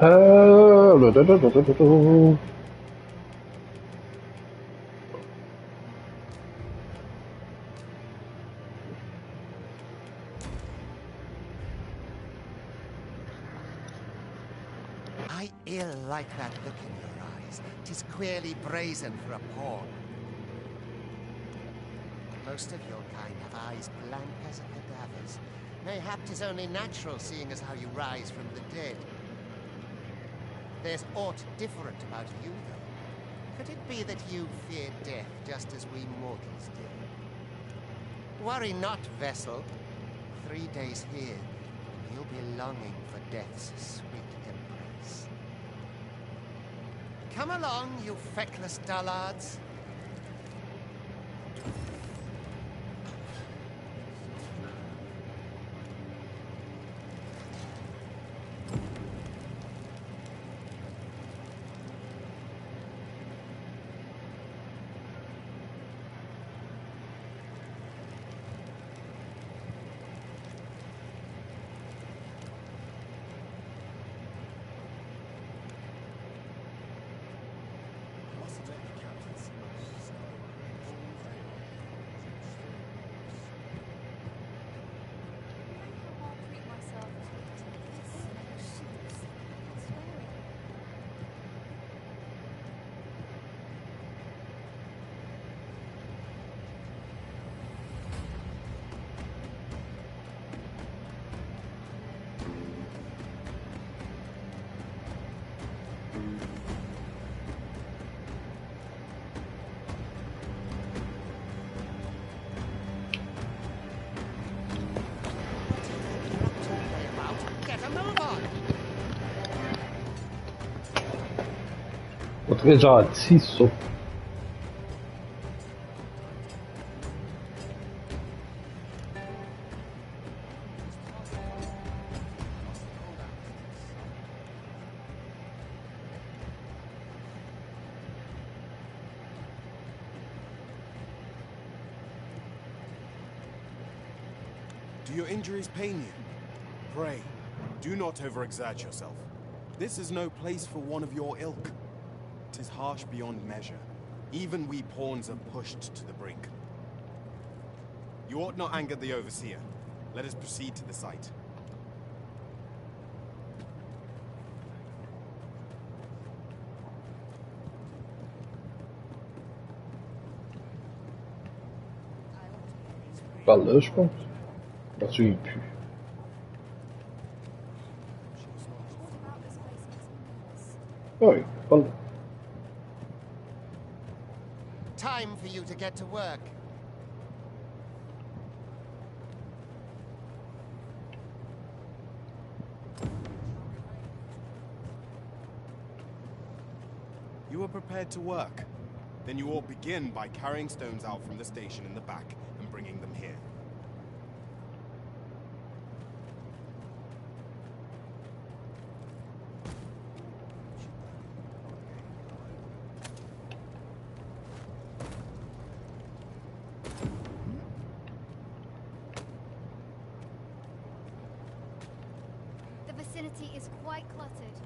Da, da, da, da, da, da. I ill like that look in your eyes. 'Tis queerly brazen for a pawn. Most of your kind have eyes blank as a cadaver's. Mayhap 'tis only natural, seeing as how you rise from the dead. There's aught different about you, though. Could it be that you fear death just as we mortals do? Worry not, vessel. 3 days here, and you'll be longing for death's sweet embrace. Come along, you feckless dullards. Potrei Ciso. Do your injuries pain you? Pray, do not overexert yourself. This is no place for one of your ilk. 'Tis harsh beyond measure. Even we pawns are pushed to the brink. You ought not anger the overseer. Let us proceed to the site. Par là, je pense. Je me souviens plus. Ah oui, par là. Time for you to get to work. You are prepared to work. Then you ought begin by carrying stones out from the station in the back and bringing them here. The vicinity is quite cluttered.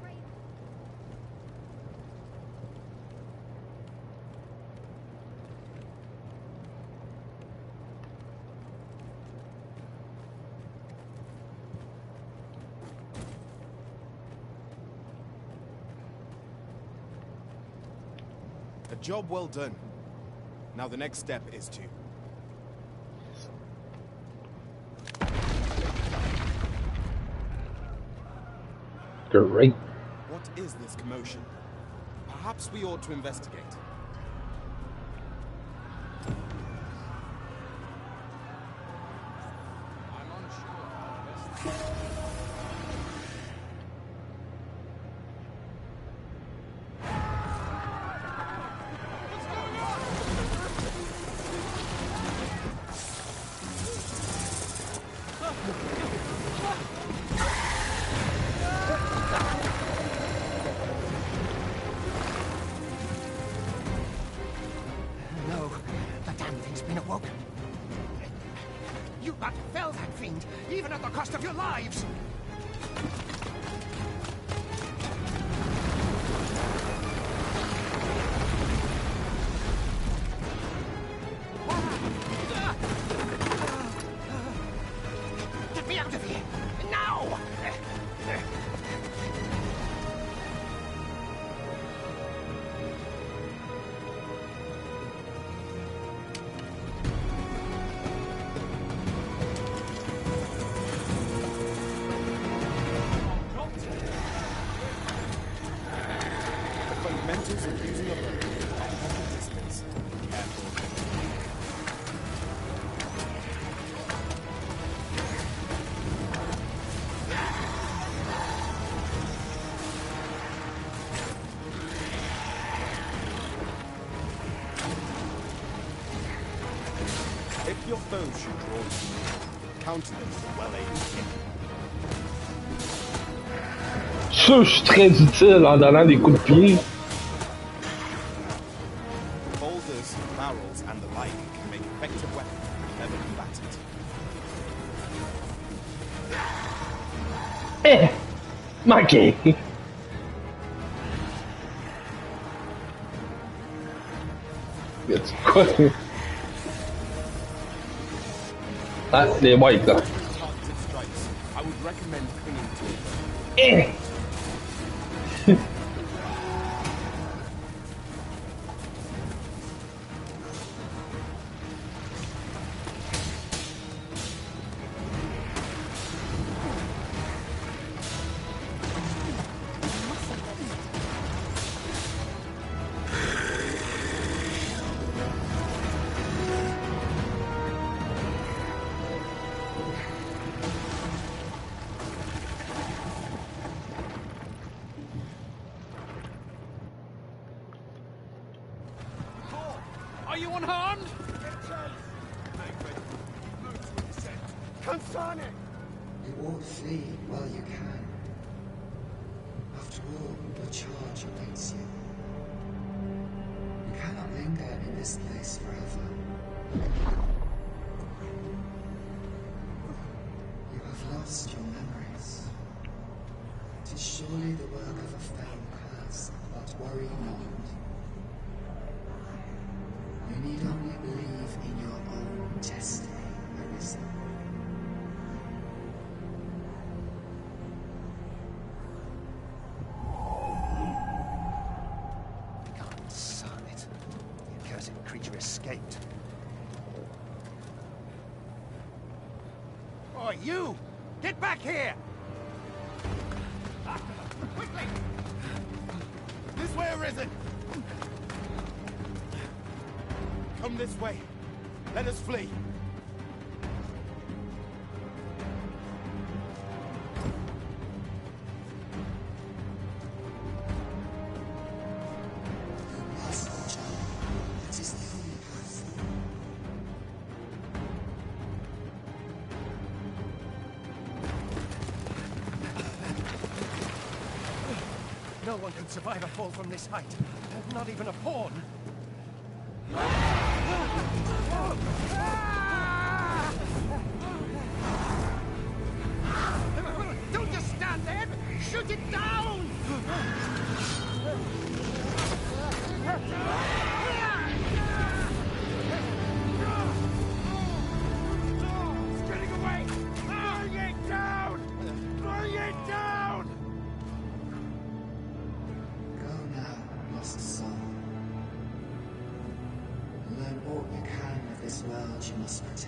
Pray. A job well done. Now the next step is to... Great. What is this commotion? Perhaps we ought to investigate. No, the damn thing's been awoken. You but fell that fiend, even at the cost of your lives! advantages of using a bow at a distance. Careful. If your foes should draw to you, counter them with a well-aimed kick. Ça, je suis très utile en donnant des coups de pied. Boulders, barrels, and the like can make effective weapons whenever combatant. Manqué. Y'a-tu quoi? Ah, les whites là. Targeted strikes. I would recommend clinging to it. Are you unharmed? You ought flee while you can. After all, your charge awaits you. You cannot linger in this place forever. You have lost your memories. It is surely the work of a fell curse, but worry not. You need only believe in your own destiny, Arisen. God son it. The accursed creature escaped. Oh, you! Get back here! Quickly! This way, Arisen! Come this way. Let us flee. You must jump. That is the only path. No one can survive a fall from this height. Not even a pawn. Don't just stand there! Shoot it down! It's getting away! Bring it down! Bring it down! Go now, lost soul. Learn all you can of this world you must protect.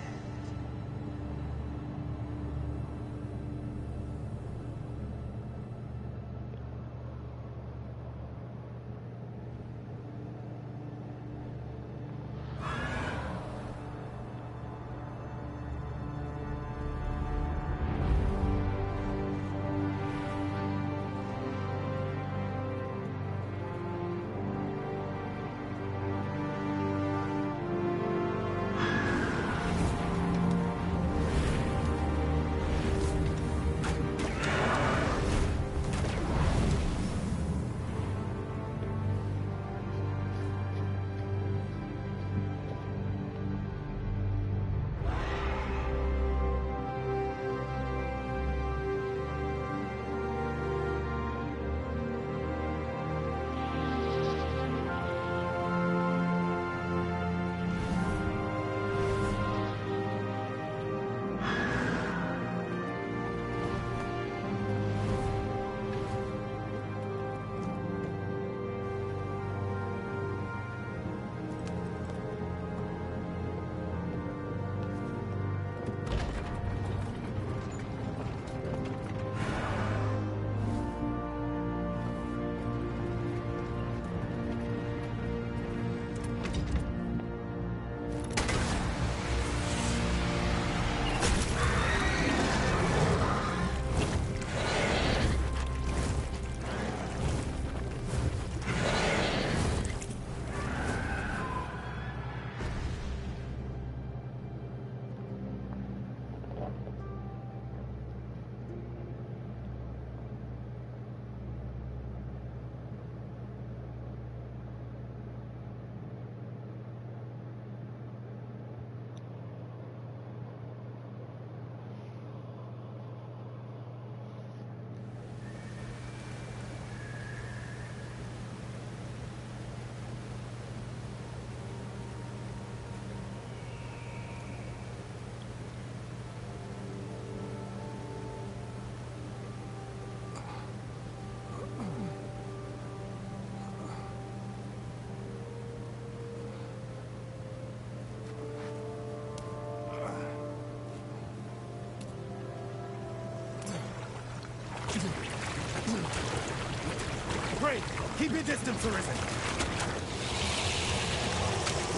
Keep your distance, Arisen.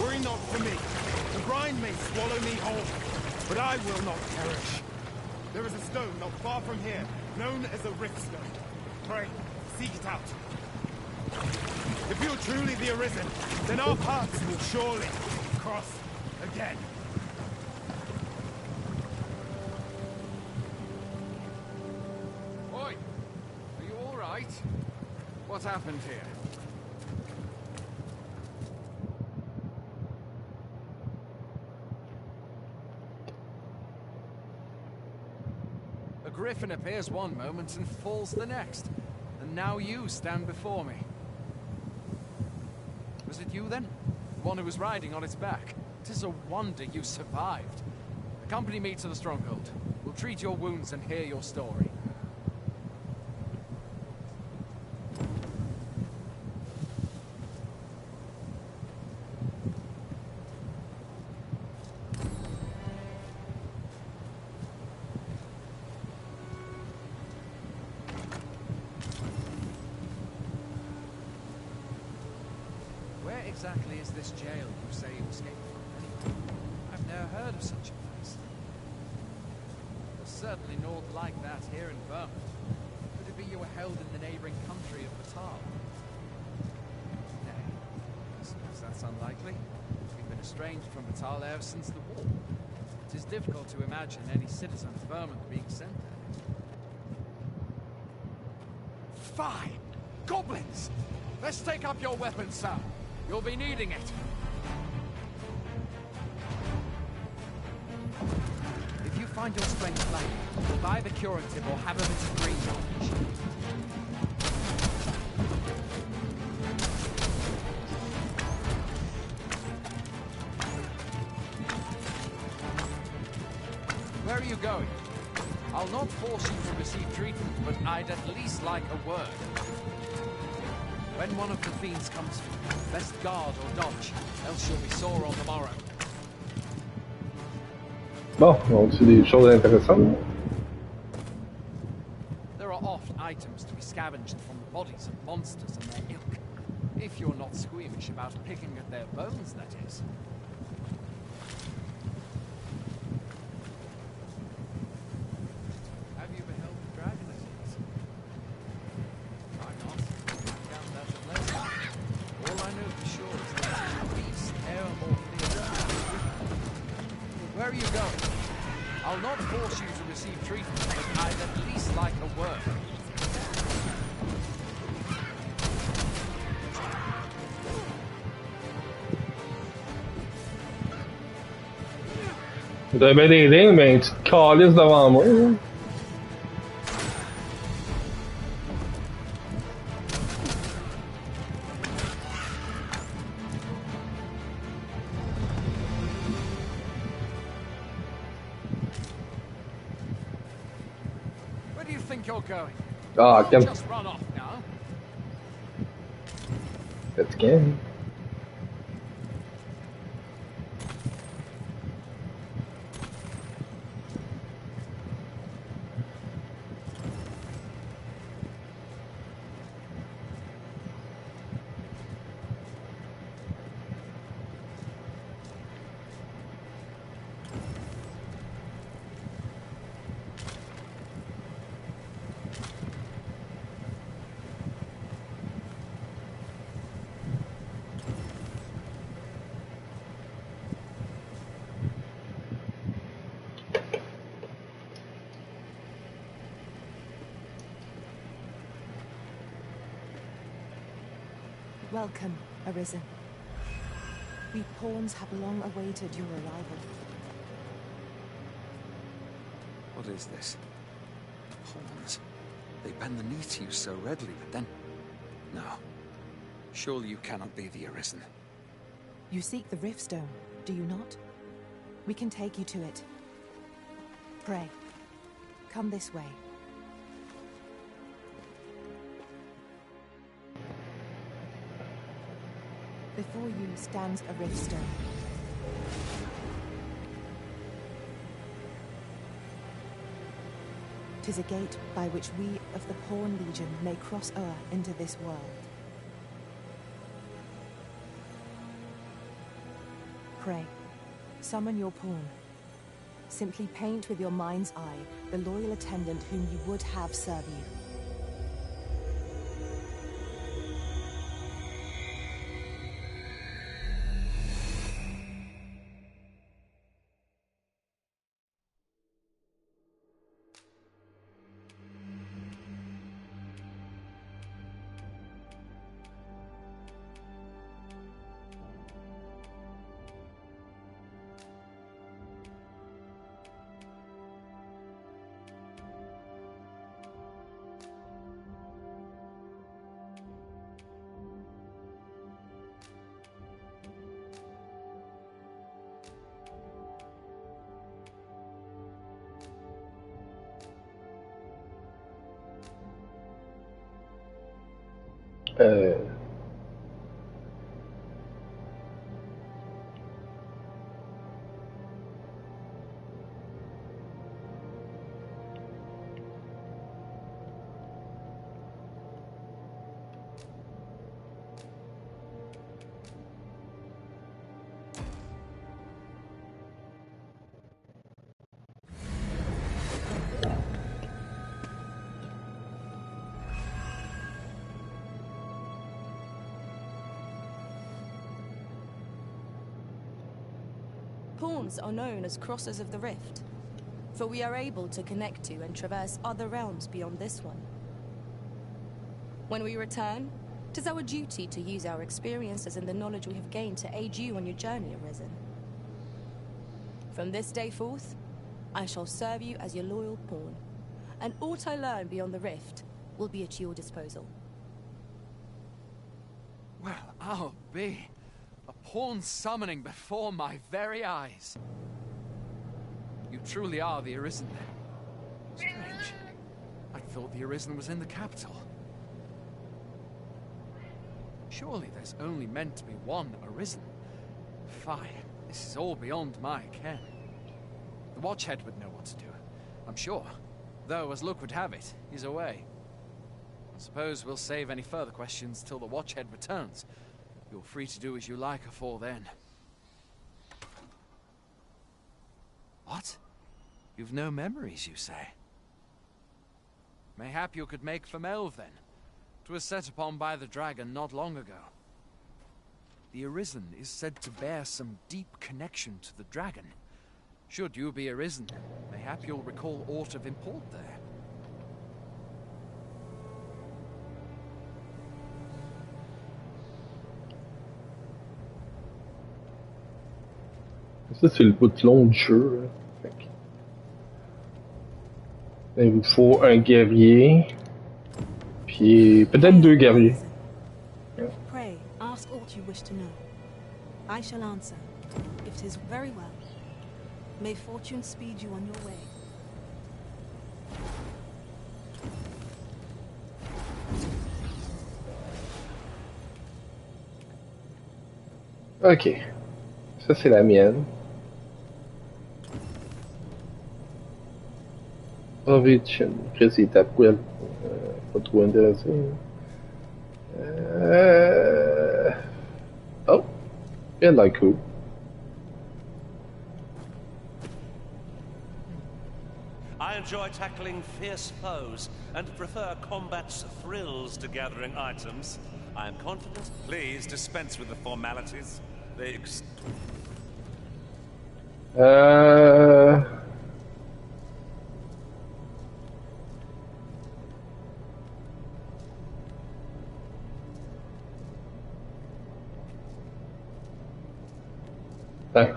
Worry not for me. The brine may swallow me whole, but I will not perish. There is a stone not far from here, known as a rift stone. Pray, seek it out. If you're truly the Arisen, then our paths will surely cross again. Oi! Are you all right? What happened here? A griffin appears one moment and falls the next. And now you stand before me. Was it you then? The one who was riding on its back? 'Tis a wonder you survived. Accompany me to the stronghold. We'll treat your wounds and hear your story. Where exactly is this jail you say you escaped from? I've never heard of such a place. There's certainly naught like that here in Vermont. Could it be you were held in the neighboring country of Batal? Nay, I suppose that's unlikely. We've been estranged from Batal ever since the war. It is difficult to imagine any citizen of Vermont being sent there. Fine! Goblins! Let's take up your weapons, sir. You'll be needing it. If you find your strength lacking, we'll buy the curative or have a bit of green knowledge. Where are you going? I'll not force you to receive treatment, but I'd at least like a word. When one of the fiends comes for you, best guard or dodge, else you'll be sore on the morrow. Bon, donc c'est des choses intéressantes. There are oft items to be scavenged from the bodies of monsters and their ilk. If you're not squeamish about picking at their bones, that is. Have you beheld the dragon at ease? Why not? I found that at last. All I know for sure is that it's a beast, ever more feared. Where are you going? I'll not force you to receive treatment, but I'd at least like a word. Vous devez m'aider, mais une petite calice devant moi. Là. Where do you think you're going? Ah, Don't come. just run off now. Let's go. Welcome, Arisen. We pawns have long awaited your arrival. What is this? Pawns. They bend the knee to you so readily, but then... No. Surely you cannot be the Arisen. You seek the Riftstone, do you not? We can take you to it. Pray, come this way. Before you stands a Riftstone. "'Tis a gate by which we of the Pawn Legion may cross o'er into this world. Pray. Summon your pawn. Simply paint with your mind's eye the loyal attendant whom you would have serve you. Euh, Pawns are known as crossers of the rift, for we are able to connect to and traverse other realms beyond this one. When we return, it is our duty to use our experiences and the knowledge we have gained to aid you on your journey, Arisen. From this day forth, I shall serve you as your loyal pawn, and aught I learn beyond the rift will be at your disposal. Well, I'll be. A pawn summoning before my very eyes. You truly are the Arisen then. Strange. I thought the Arisen was in the capital. Surely there's only meant to be one Arisen. Fie, this is all beyond my ken. The Watchhead would know what to do, I'm sure. Though, as luck would have it, he's away. I suppose we'll save any further questions till the Watchhead returns. You're free to do as you like afore then. What? You've no memories, you say? Mayhap you could make for Melve, then. 'Twas set upon by the dragon not long ago. The Arisen is said to bear some deep connection to the dragon. Should you be Arisen, mayhap you'll recall aught of import there. Ça, c'est le bout long du jeu. Là. Fait que... là, il vous faut un guerrier. Puis peut-être deux guerriers. Pray, ask aught you wish to know. I shall answer, if 'tis very well. May fortune speed you on your way. Ok. Ça, c'est la mienne. Origin. Chris, il est à poil. Pas trop intéressé. Oh. Il a l'air cool. I enjoy tackling fierce foes and prefer combat's thrills to gathering items. I am confident. Please dispense with the formalities. They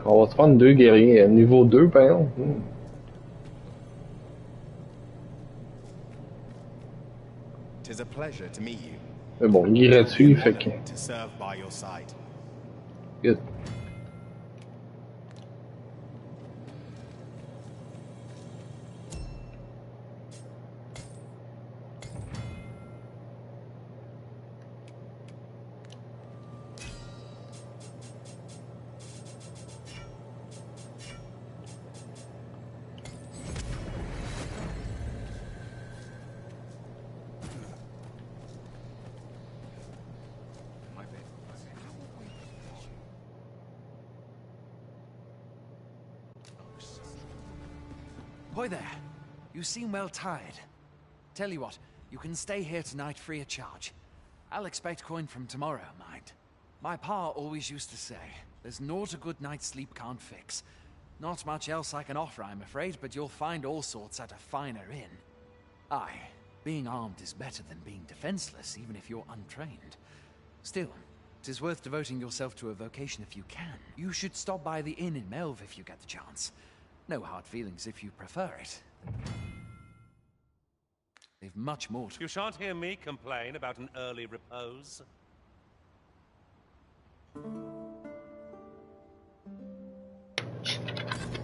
on va se prendre deux guerriers. Niveau 2, par exemple. Tis a pleasure to meet you. Mais bon, il est gratuit, fait que... To serve by your side. Good. Ahoy there. You seem well tired. Tell you what, you can stay here tonight free of charge. I'll expect coin from tomorrow, mind. My pa always used to say, there's naught a good night's sleep can't fix. Not much else I can offer, I'm afraid, but you'll find all sorts at a finer inn. Aye, being armed is better than being defenseless, even if you're untrained. Still, 'tis worth devoting yourself to a vocation if you can. You should stop by the inn in Melve if you get the chance. No hard feelings if you prefer it. They've much more to... You shan't hear me complain about an early repose.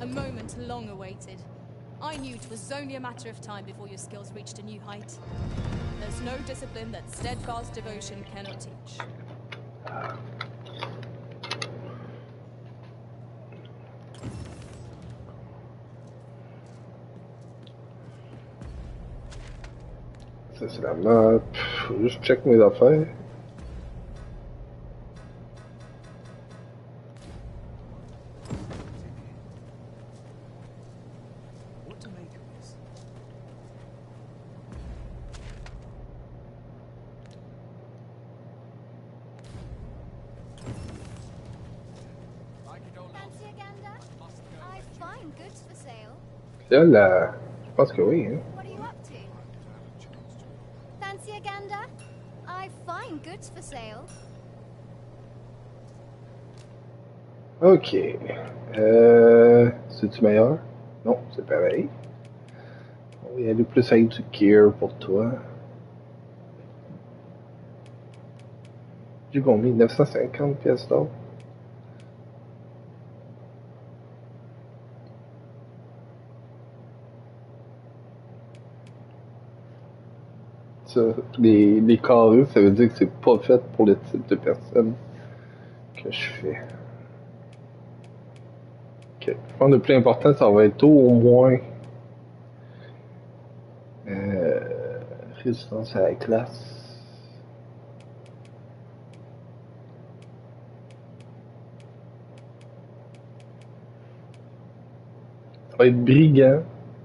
A moment long awaited. I knew it was only a matter of time before your skills reached a new height. There's no discipline that steadfast devotion cannot teach. Ça c'est la map. Faut juste check mes affaires. What to make of this? Fancy a gander? I find goods for sale. Là, là, je pense que oui, hein. What are you up to? Fancy a gander? I find goods for sale. Ok. C'est-tu meilleur? Non, c'est pareil. On va y aller plus avec du gear pour toi. J'ai combien? 950 pièces d'or? Ça, les carrés, ça veut dire que c'est pas fait pour le type de personne que je fais. Ok. Je pense que le plus important, ça va être au moins résistance à la classe. Ça va être brigand.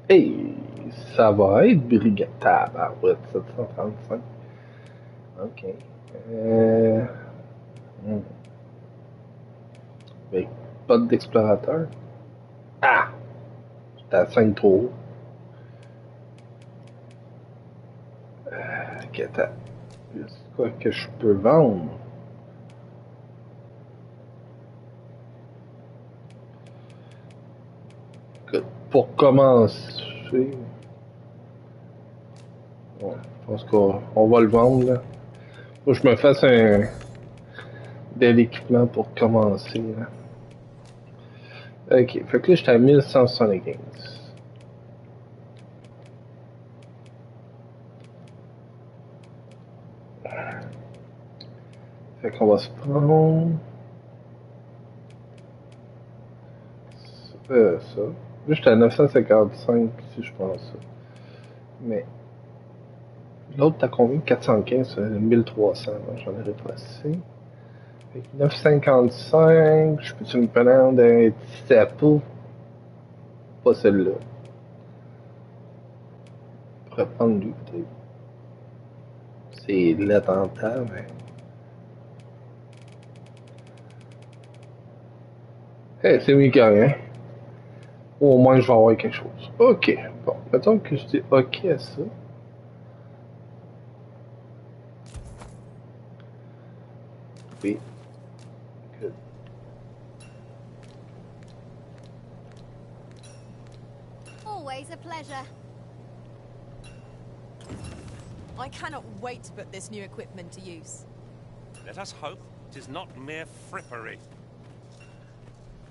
Hey, ça va être brigand. Tabarouette, 735. Ok. Mais pas d'explorateur. Ah! J'étais à 5 trop haut. Ok, attends. C'est quoi que je peux vendre? Pour commencer, ouais, je pense qu'on va le vendre là. Faut que je me fasse un bel équipement pour commencer là. Ok, fait que là j'étais à 1175. Fait qu'on va se prendre ça. Là j'étais à 955 si je prends ça. Mais l'autre t'as combien? 415, 1300, j'en aurais pas assez. Fait que 955, je peux-tu me prendre un petit sapot? Pas celle-là. Je pourrais prendre lui peut-être. C'est l'attentat, mais... Hey, c'est mieux que rien. Au moins je vais avoir quelque chose. Ok, bon, mettons que je dis ok à ça. Oui. Good. Always a pleasure. I cannot wait to put this new equipment to use. Let us hope it is not mere frippery.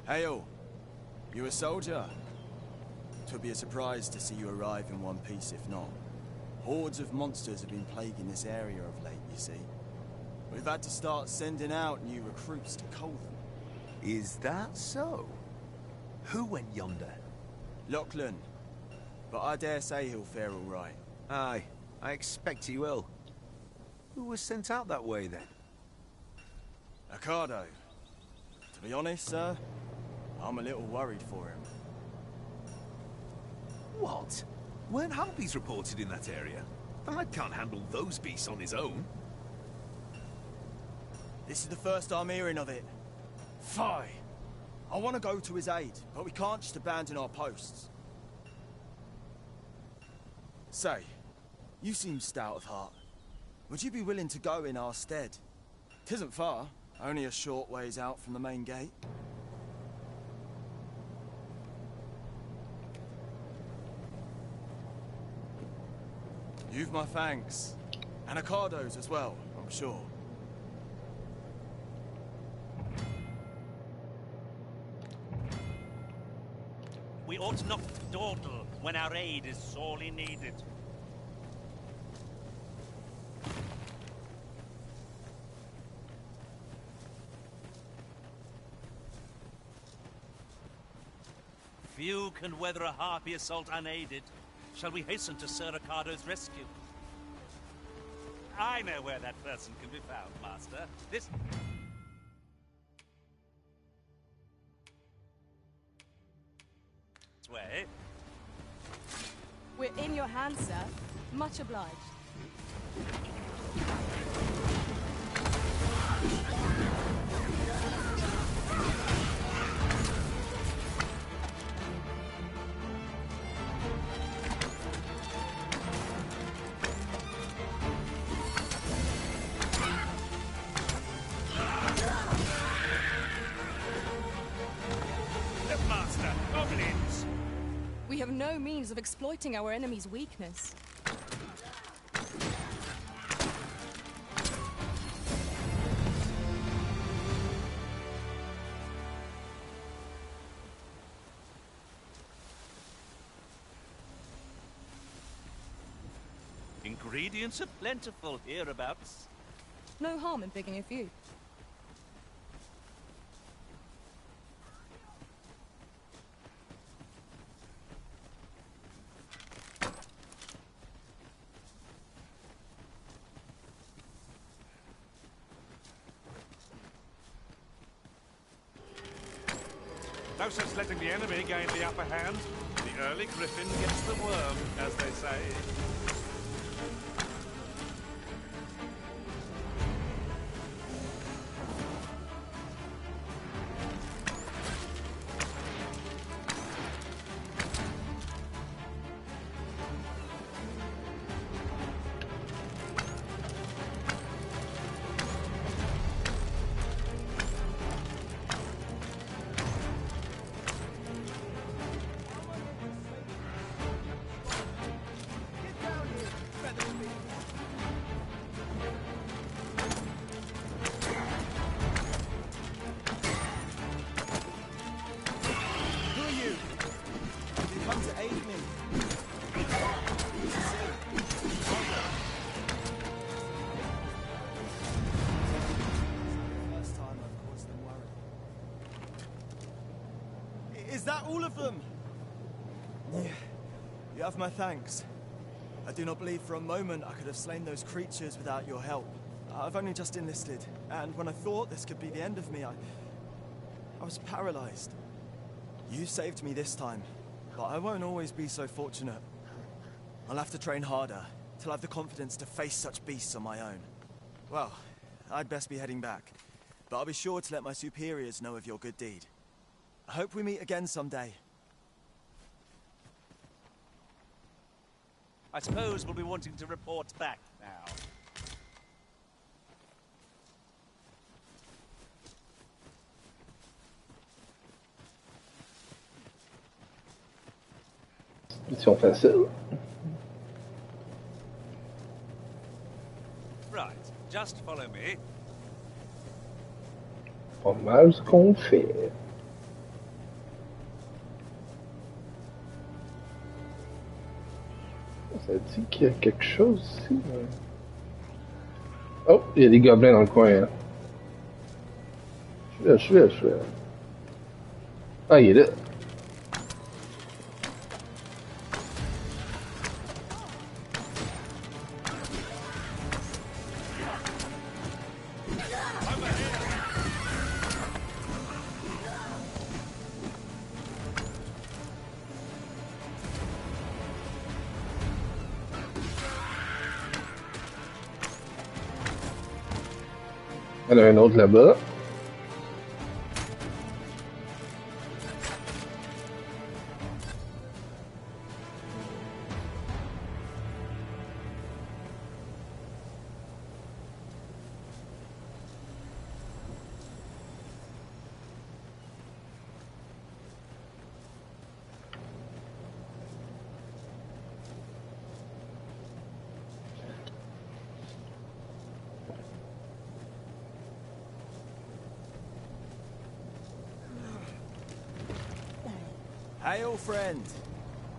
Hail! You a soldier? 'Twould be a surprise to see you arrive in one piece if not. Hordes of monsters have been plaguing this area of late, you see. We've had to start sending out new recruits to cull them. Is that so? Who went yonder? Lachlan. But I dare say he'll fare all right. Aye, I expect he will. Who was sent out that way then? Ricardo. To be honest, sir, I'm a little worried for him. What? Weren't harpies reported in that area? The lad can't handle those beasts on his own. This is the first I'm hearing of it. Fie! I want to go to his aid, but we can't just abandon our posts. Say, you seem stout of heart. Would you be willing to go in our stead? 'Tisn't far, only a short ways out from the main gate. You've my thanks. And Ricardo's as well, I'm sure. We ought not to dawdle when our aid is sorely needed. Few can weather a harpy assault unaided. Shall we hasten to Sir Ricardo's rescue? I know where that person can be found, Master. This way. We're in your hands, sir. Much obliged. Master, goblins! We have no means of exploiting our enemy's weakness. Ingredients are plentiful hereabouts. No harm in picking a few. No sense letting the enemy gain the upper hand. The early griffin gets the worm, as they say. Is that all of them? Yeah. You have my thanks. I do not believe for a moment I could have slain those creatures without your help. I've only just enlisted, and when I thought this could be the end of me, I was paralyzed. You saved me this time, but I won't always be so fortunate. I'll have to train harder, till I have the confidence to face such beasts on my own. Well, I'd best be heading back, but I'll be sure to let my superiors know of your good deed. I hope we meet again someday. I suppose we'll be wanting to report back now. Mission facile. Right, just follow me. Pas mal ce qu'on fait. Ça dit qu'il y a quelque chose ici. Oh, il y a des gobelins dans le coin. Hein. Je suis là. Ah, il est là. Il y en a un autre là-bas. Hail, friend.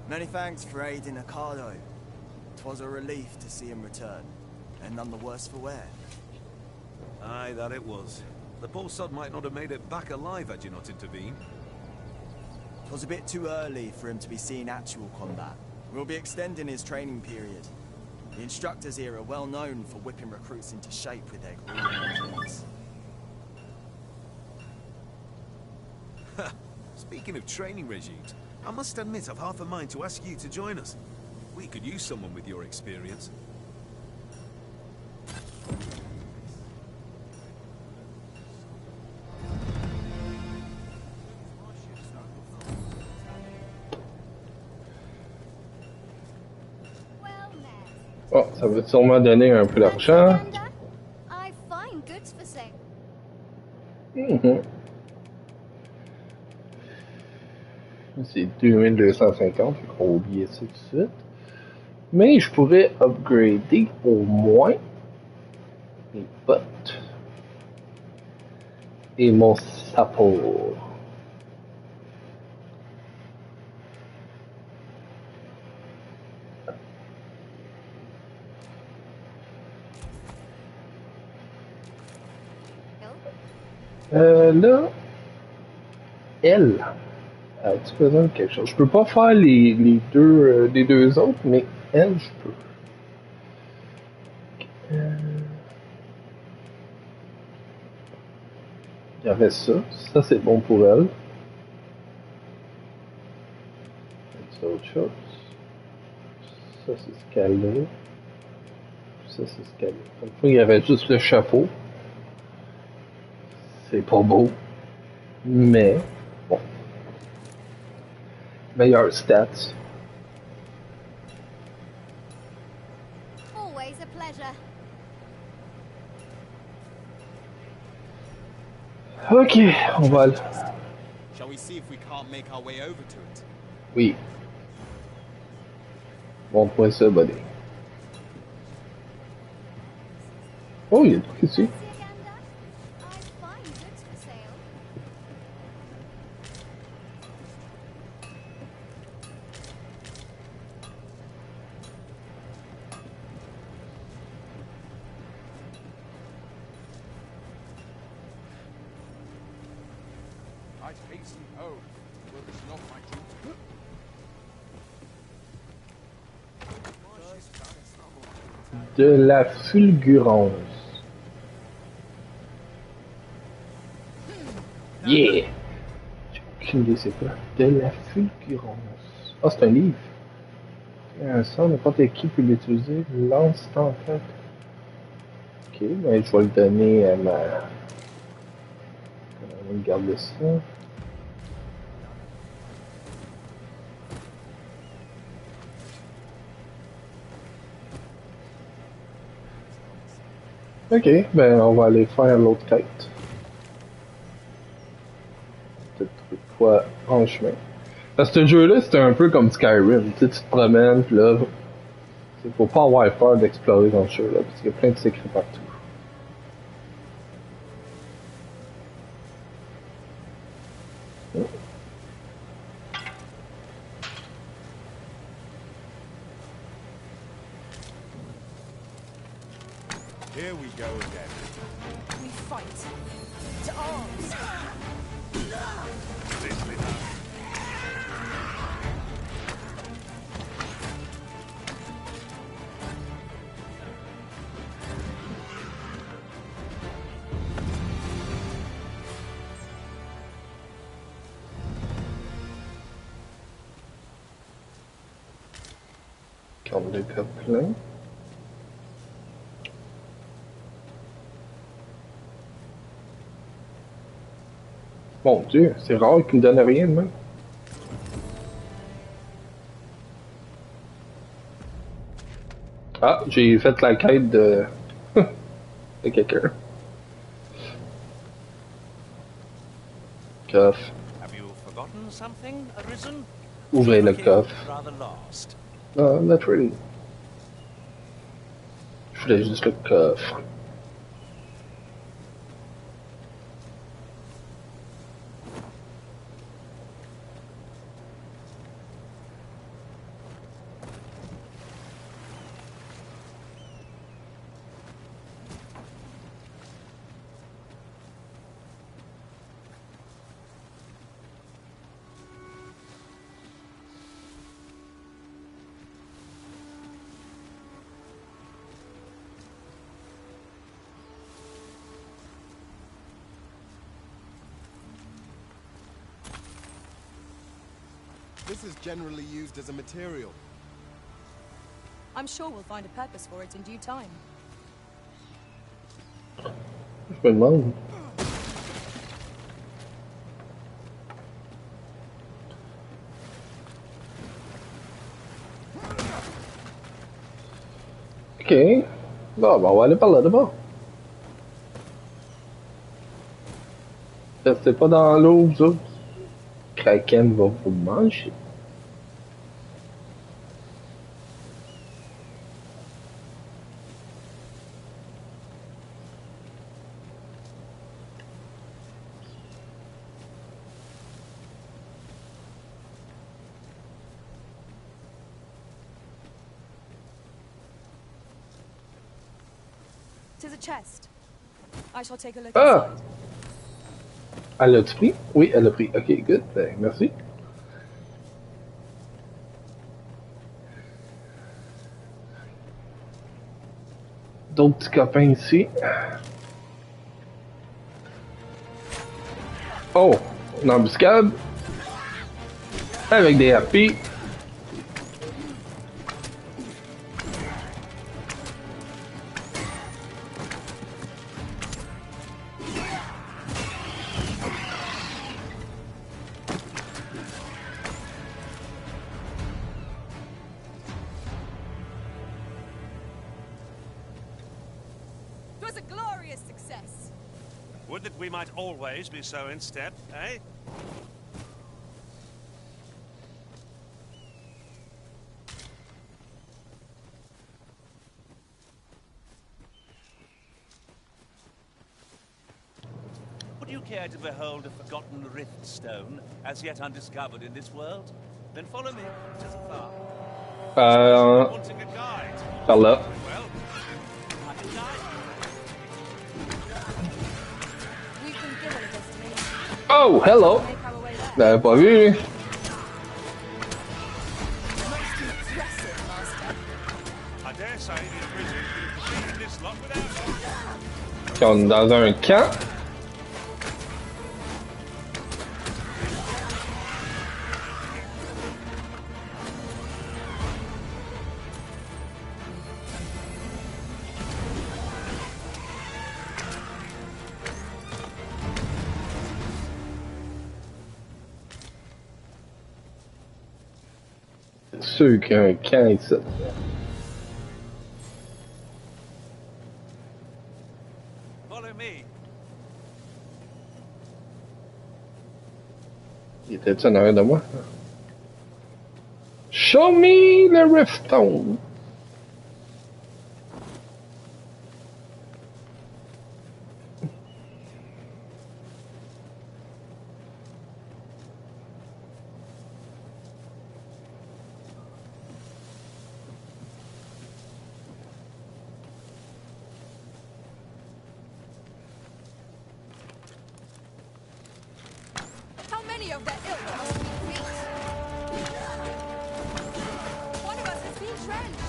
Many thanks for aiding Ricardo. 'Twas a relief to see him return, and none the worse for wear. Aye, that it was. The poor sod might not have made it back alive had you not intervened. 'Twas a bit too early for him to be seeing actual combat. We'll be extending his training period. The instructors here are well known for whipping recruits into shape with their grueling routines. Speaking of training regimes, I must admit I've half a mind to ask you to join us. We could use someone with your experience. Oh, ça va sûrement donner un peu d'argent. I find goods for sale. C'est 2250, on va oublier ça tout de suite. Mais je pourrais upgrader au moins mes bottes et mon sapot. Là, elle, as-tu besoin de quelque chose? Je peux pas faire les deux autres, mais elle, je peux. Il y avait ça. Ça, c'est bon pour elle. C'est autre chose. Ça, c'est ce qu'elle a. Ça, c'est ce qu'elle a. Une fois, il y avait juste le chapeau. C'est pas beau. Mais, bon. Meilleures stats. Always a pleasure. Ok, on va aller. Shall we see if we can't make our way over to it? Oui. Montre-moi ça, buddy. Oh, il y a tout ici. I'd hasten home, were this not my duty. De la fulgurance. Yeah! J'ai aucune idée c'est quoi. De la fulgurance. Ah, c'est un livre. Un sort, n'importe qui peut l'utiliser. Lance tempête. Ok, ben je vais le donner à ma... On va garder ça. Ok, ben on va aller faire l'autre quête. Peut-être trouver quoi en chemin. Parce que ce jeu-là, c'est un peu comme Skyrim. Tu sais, tu te promènes, pis là, faut pas avoir peur d'explorer dans ce jeu-là, parce qu'il y a plein de secrets partout. Here we go again. We fight. To arms! Comme des cas pleins. Mon Dieu, c'est rare qu'il me donne rien de même. Ah, j'ai fait la quête de quelqu'un. Coffre. Have you forgotten something, Arisen? Ouvrez le coffre. Rather lost. Non, not really. Je voulais juste le coffre. This is generally used as a material. I'm sure we'll find a purpose for it in due time. Je me demande. Ok. Bon, ben on va aller par là d'abord. Restez pas dans l'eau, vous autres. Kraken va vous manger. Tis a chest. I shall take a look Ah! inside. Elle l'a-tu pris? Oui, elle l'a pris. Ok, good. Ben, merci. D'autres petits copains ici. Oh! Une embuscade. Avec des happy. It was a glorious success. Would that we might always be so in step, eh? Would you care to behold a forgotten rift stone, as yet undiscovered in this world? Then follow me. It isn't far. Wanting a guide. Par là. Well, I can guide you. We've been given a destination. Oh, hello! Make our way there. L'avais pas vu. Most impressive, Master. I dare say the prison could proceed in this lot without us. On est dans un camp. C'est sûr qu'il y a un camp ici. Follow me. Il était-tu en arrière de moi? Show me the riftstone! How many of their ilk must we defeat? One of us has been trenched.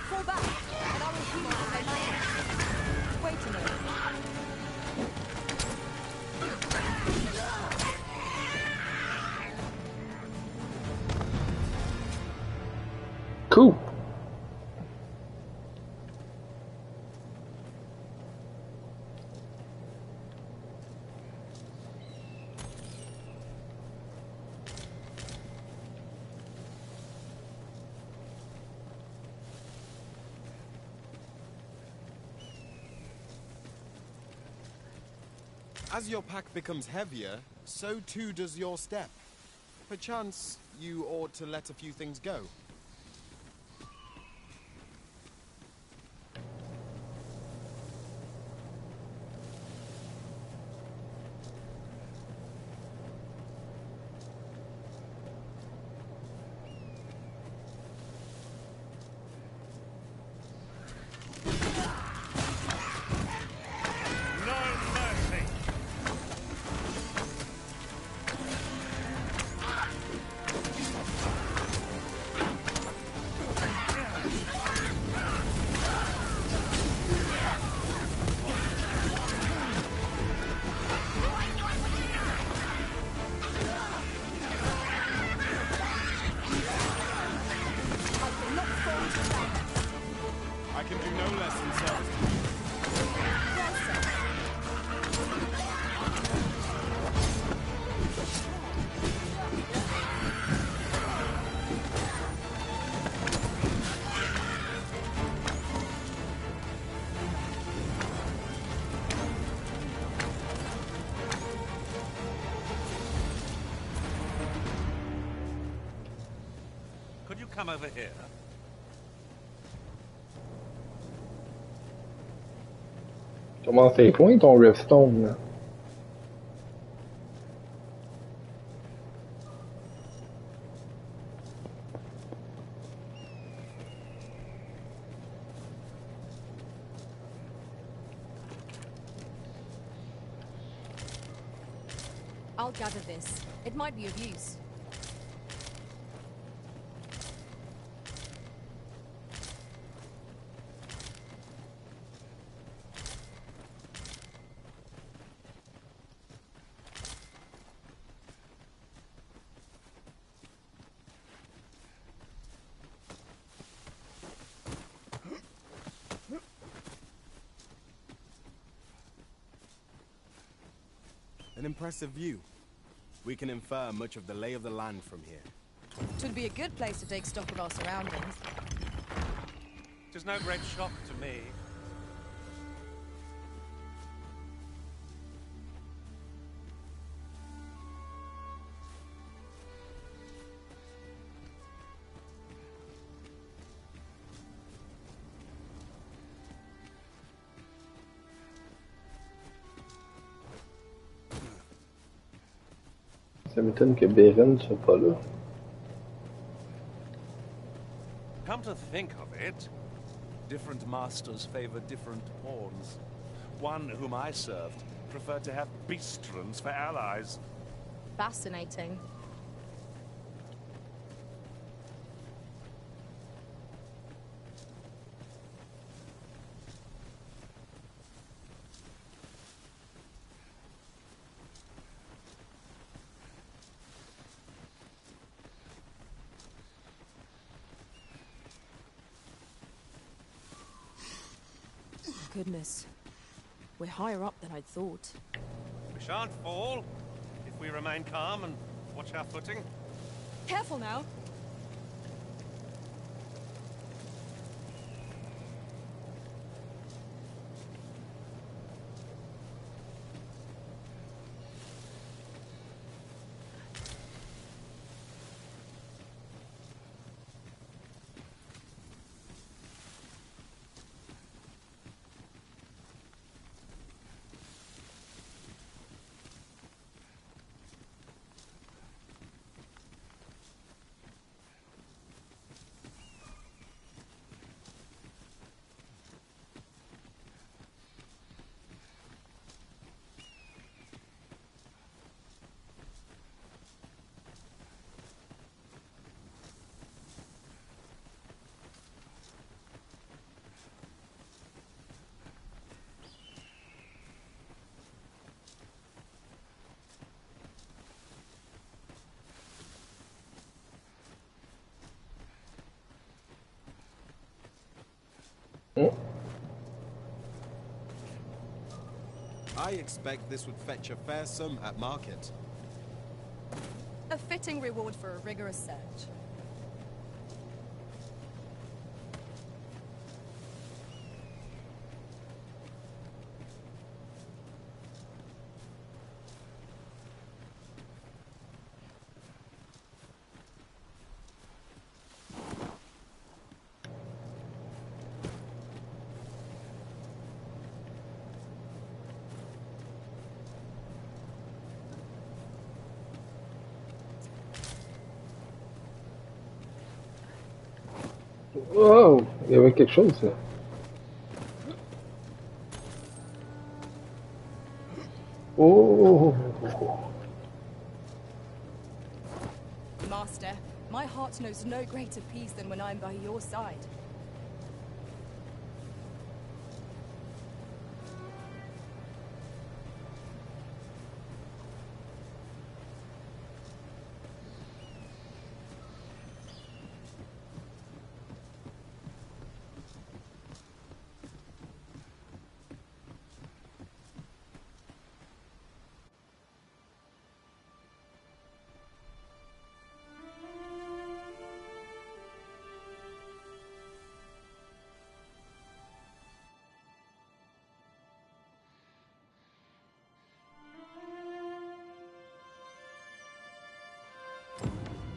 Fall back, and I will heal the pain. Wait a minute. Cool. As your pack becomes heavier, so too does your step. Perchance, you ought to let a few things go. I can do no less than serve. Could you come over here? Comment c'est loin ton Riftstone là? I'll gather this. It might be of use. An impressive view. We can infer much of the lay of the land from here. Should be a good place to take stock of our surroundings. Tis no great shock to me. Ça m'étonne que Beren soit pas là. Come to think of it, different masters favor different pawns. One whom I served preferred to have beastrons for allies. Fascinating. Goodness. We're higher up than I'd thought. We shan't fall if we remain calm and watch our footing. Careful now. I expect this would fetch a fair sum at market. A fitting reward for a rigorous search. Oh, il y avait quelque chose là. Oh. Master, my heart knows no greater peace than when I'm by your side.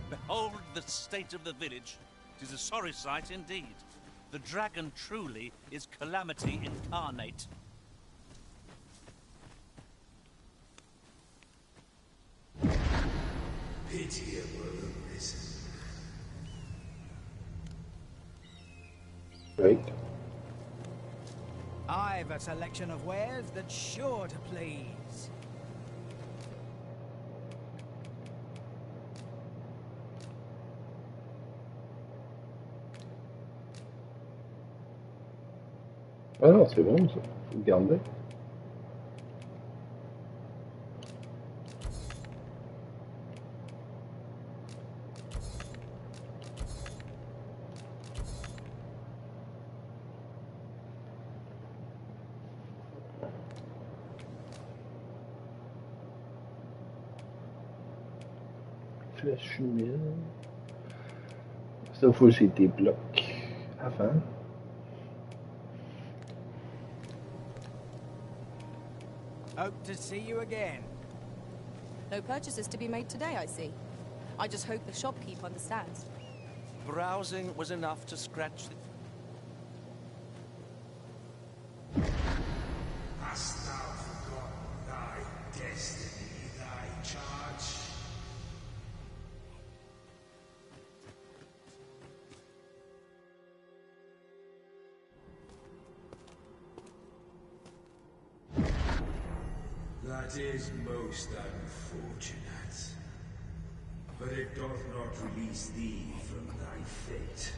Behold the state of the village. 'Tis a sorry sight indeed. The dragon truly is calamity incarnate. Pitiable risen. Right. I've a selection of wares that's sure to please. Ah non, c'est bon ça. Faut le garder. Flèche humide. Ça, faut que j'ai des blocs avant. Hope to see you again. No purchases to be made today, I see. I just hope the shopkeep understands. Browsing was enough to scratch the... Hast thou forgotten thy destiny, thy charge? That is most unfortunate. But it doth not release thee from thy fate.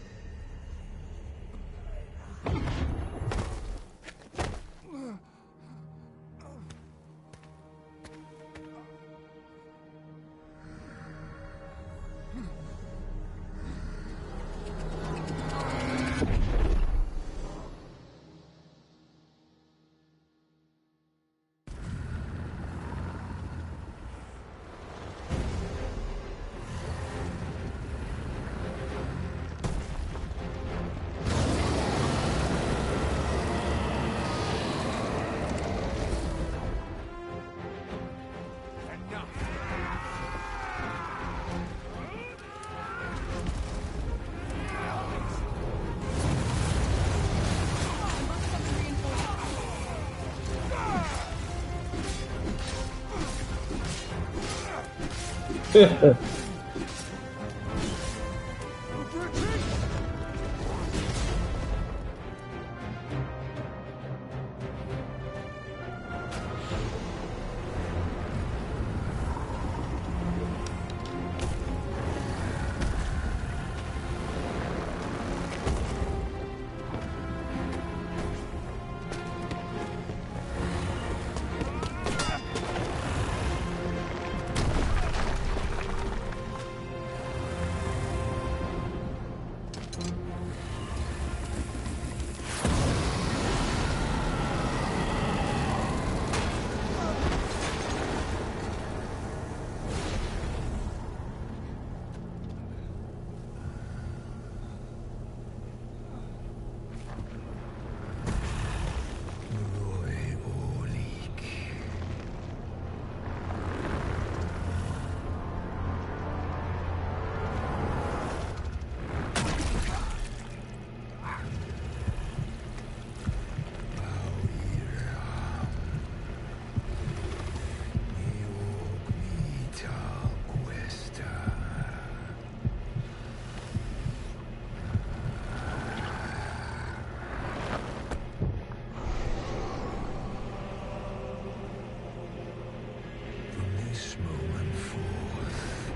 this moment forth.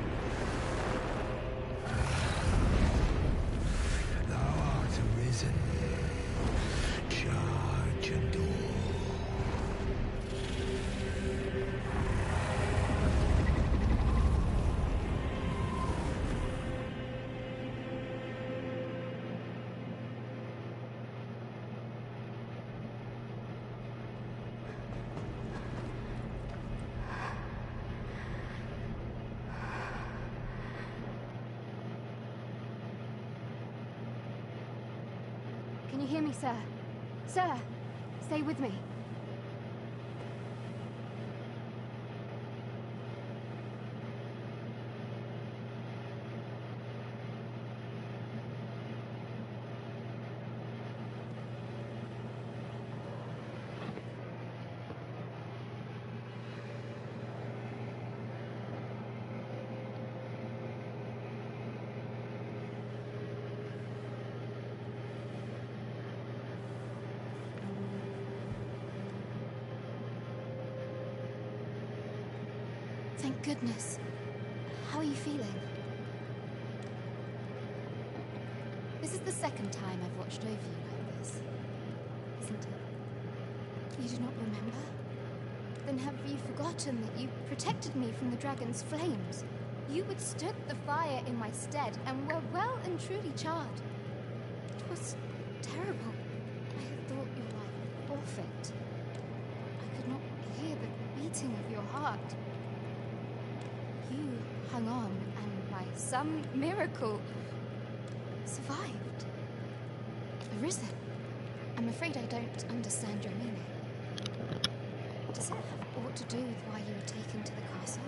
Thou art arisen. Charge and all. Can you hear me, sir? Sir, stay with me. Thank goodness. How are you feeling? This is the second time I've watched over you like this, isn't it? You do not remember? Then have you forgotten that you protected me from the dragon's flames? You withstood the fire in my stead and were well and truly charred. It was terrible. I had thought your life perfect. I could not hear the beating of your heart. You hung on, and by some miracle, survived. Arisen. I'm afraid I don't understand your meaning. Does it have aught to do with why you were taken to the castle?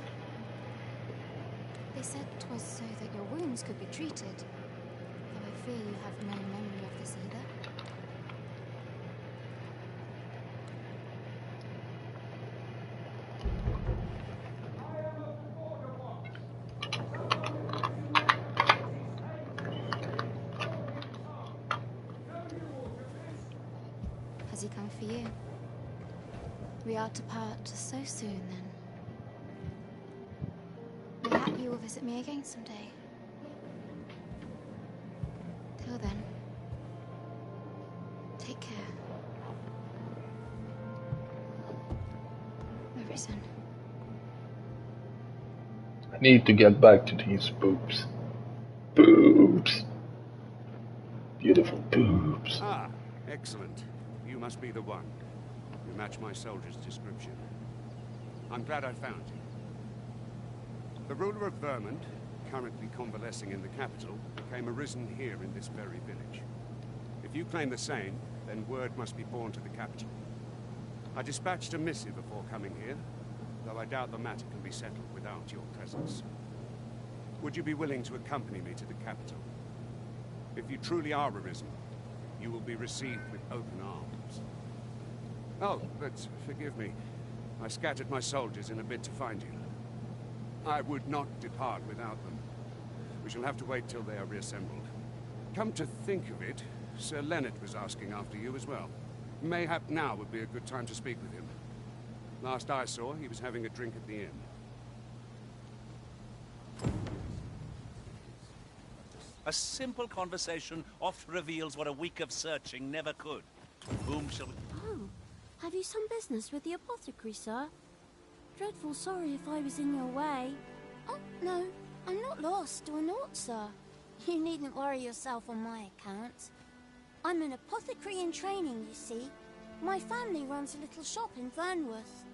They said 'twas so that your wounds could be treated, though I fear you have no memory of this either. Has he come for you? We are to part so soon, then. Mayhap you will visit me again someday. Till then, take care. Arisen. I need to get back to these boobs. Boobs. Beautiful boobs. Ah, excellent. You must be the one. You match my soldier's description. I'm glad I found you. The ruler of Vermont, currently convalescing in the capital, became arisen here in this very village. If you claim the same, then word must be borne to the capital. I dispatched a missive before coming here, though I doubt the matter can be settled without your presence. Would you be willing to accompany me to the capital? If you truly are arisen, you will be received with open arms. Oh, but forgive me. I scattered my soldiers in a bid to find you. I would not depart without them. We shall have to wait till they are reassembled. Come to think of it, Sir Leonard was asking after you as well. Mayhap now would be a good time to speak with him. Last I saw, he was having a drink at the inn. A simple conversation oft reveals what a week of searching never could. Whom shall we... Oh, have you some business with the apothecary, sir? Dreadful sorry if I was in your way. Oh, no, I'm not lost or naught, sir. You needn't worry yourself on my account. I'm an apothecary in training, you see. My family runs a little shop in Fernworth.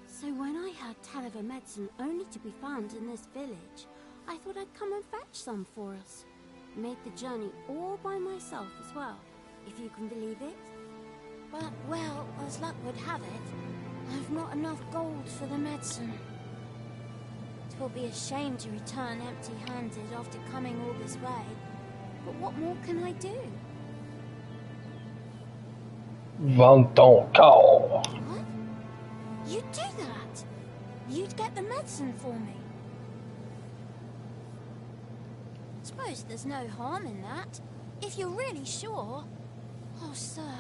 So when I heard tell of a medicine only to be found in this village, I thought I'd come and fetch some for us. Made the journey all by myself as well, if you can believe it. But, well, as luck would have it, I've not enough gold for the medicine. 'Twill be a shame to return empty-handed after coming all this way. But what more can I do? Vends ton corps. What? You'd do that? You'd get the medicine for me? Suppose there's no harm in that, if you're really sure. Oh, sir,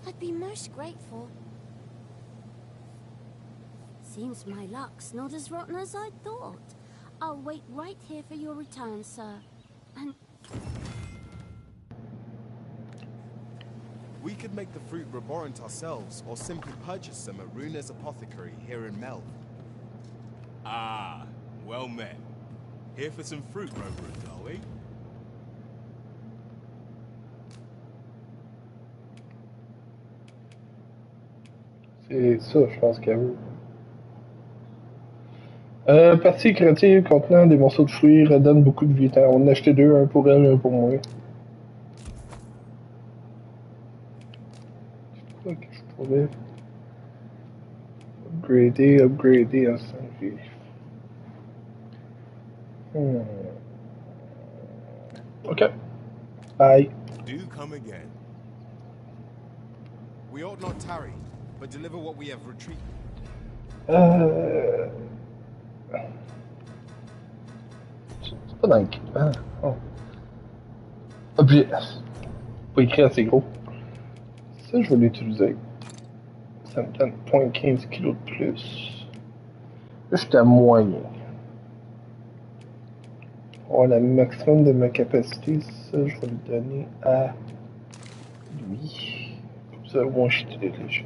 I'd be most grateful. Seems my luck's not as rotten as I thought. I'll wait right here for your return, sir. And We could make the fruit reborant ourselves, or simply purchase them at Runa's apothecary here in Melv. Ah, well met. Here for some fruit roborant, are we? C'est ça, je pense qu'elle veut. Partie créative contenant des morceaux de fruits redonne beaucoup de vie. On en a acheté deux, un pour elle, un pour moi. C'est quoi que je pourrais upgrader en 5G. Ok. Bye. Do come again. We ought not tarry, but deliver what we have retrieved. C'est pas dans l'équipement. Oh. Objet. Pas écrit assez gros. Ça, je vais l'utiliser. Ça me donne 0.15 kg de plus. Là, j'étais à moyen. Oh, la maximum de ma capacité, ça, je vais le donner à lui. Comme ça, au moins, je suis dirigé.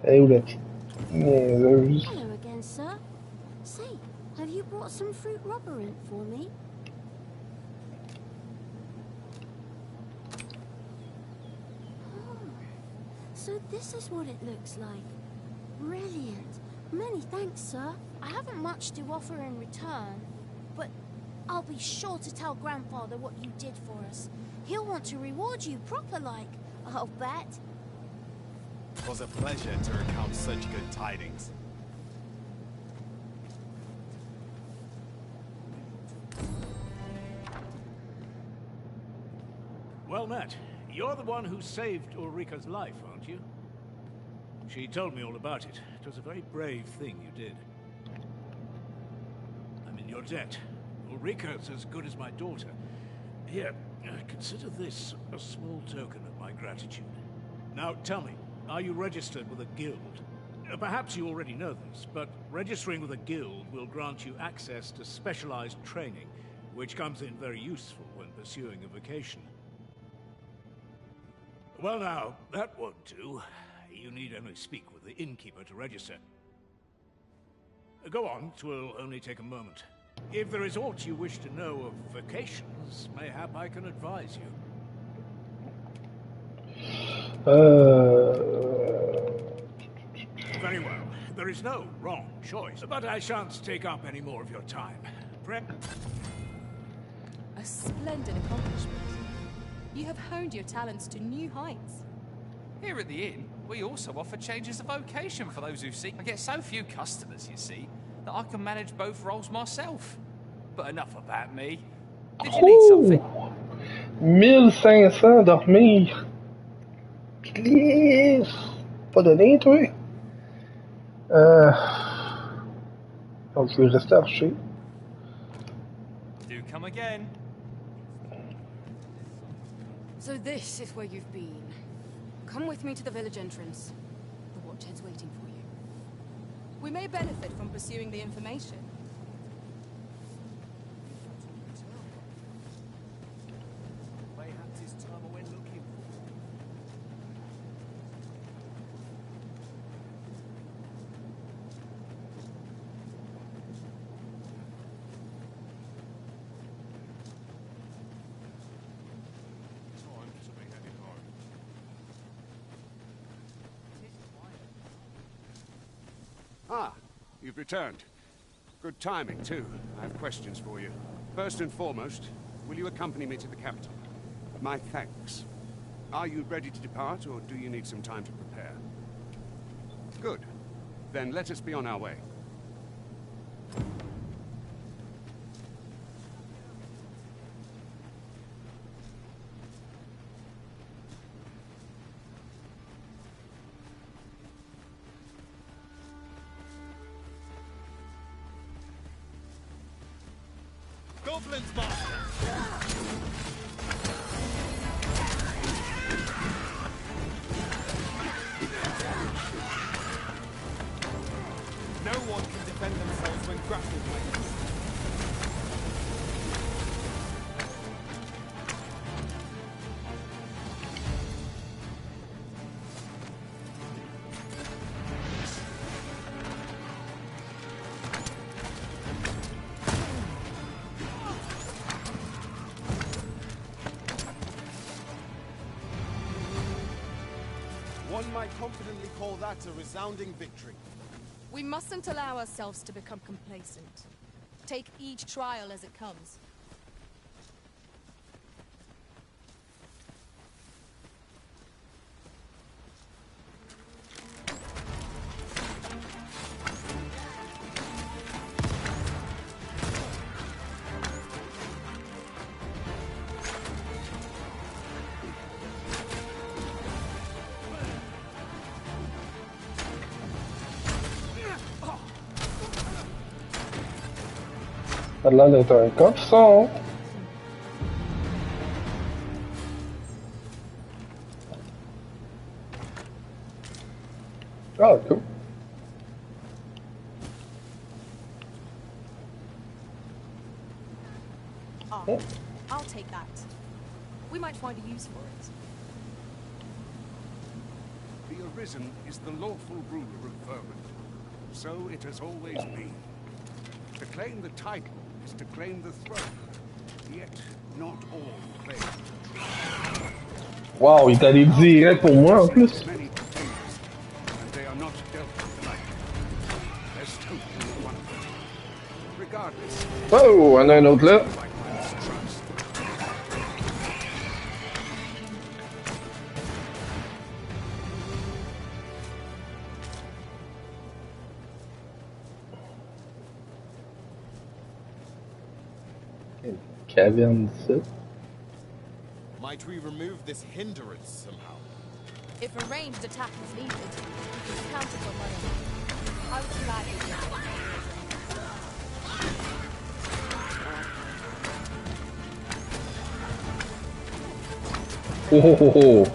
Hey, où la petite niaiseuse? hello again, sir. Say, have you brought some fruit roborant for me? Oh, so this is what it looks like. Brilliant. Many thanks, sir. I haven't much to offer in return, but I'll be sure to tell Grandfather what you did for us. He'll want to reward you proper like, I'll bet. It was a pleasure to recount such good tidings. Well met. You're the one who saved Ulrika's life, aren't you? She told me all about it. It was a very brave thing you did. I'm in your debt. Ulrika's as good as my daughter. Here, consider this a small token of my gratitude. Now, tell me, are you registered with a guild? Perhaps you already know this, but registering with a guild will grant you access to specialized training, which comes in very useful when pursuing a vocation. Well now, that won't do. You need only speak with the innkeeper to register. Go on, 'twill only take a moment. If there is aught you wish to know of vocations, mayhap I can advise you. Very well. There is no wrong choice, but I shan't take up any more of your time. A splendid accomplishment. You have honed your talents to new heights. Here at the inn, we also offer changes of vocation for those who seek. I get so few customers, you see, that I can manage both roles myself. But enough about me. Did you need something? 1500 dormir. Please. Pas donné, toi? Donc, je vais rester archer. Do come again. So this is where you've been. Come with me to the village entrance. The watchhead's waiting for you. We may benefit from pursuing the information. Mayhaps his time I went looking for. Ah, you've returned. Good timing, too. I have questions for you. First and foremost, will you accompany me to the capital? My thanks. Are you ready to depart, or do you need some time to prepare? Good. Then let us be on our way. Goblins, master! defend themselves when grappled like this. One might confidently call that a resounding victory. We mustn't allow ourselves to become complacent. Take each trial as it comes. Ça a l'air d'être un coffre, ça, hein? Ah, cool. Oh, I'll take that. We might find a use for it. The Arisen is the lawful ruler of Vermont. So it has always been. To claim the title is to claim the throne. Yet, not all claim it. Wow, il est allé direct pour moi en plus. Many pretenders, and they are not dealt with lightly. There's totally one of them. Regardless. Oh, on a un autre là. Caverne d'ici. Might we remove this hindrance somehow? If a ranged attack is needed, we can count upon my own. I would gladly do that. Oh oh oh oh.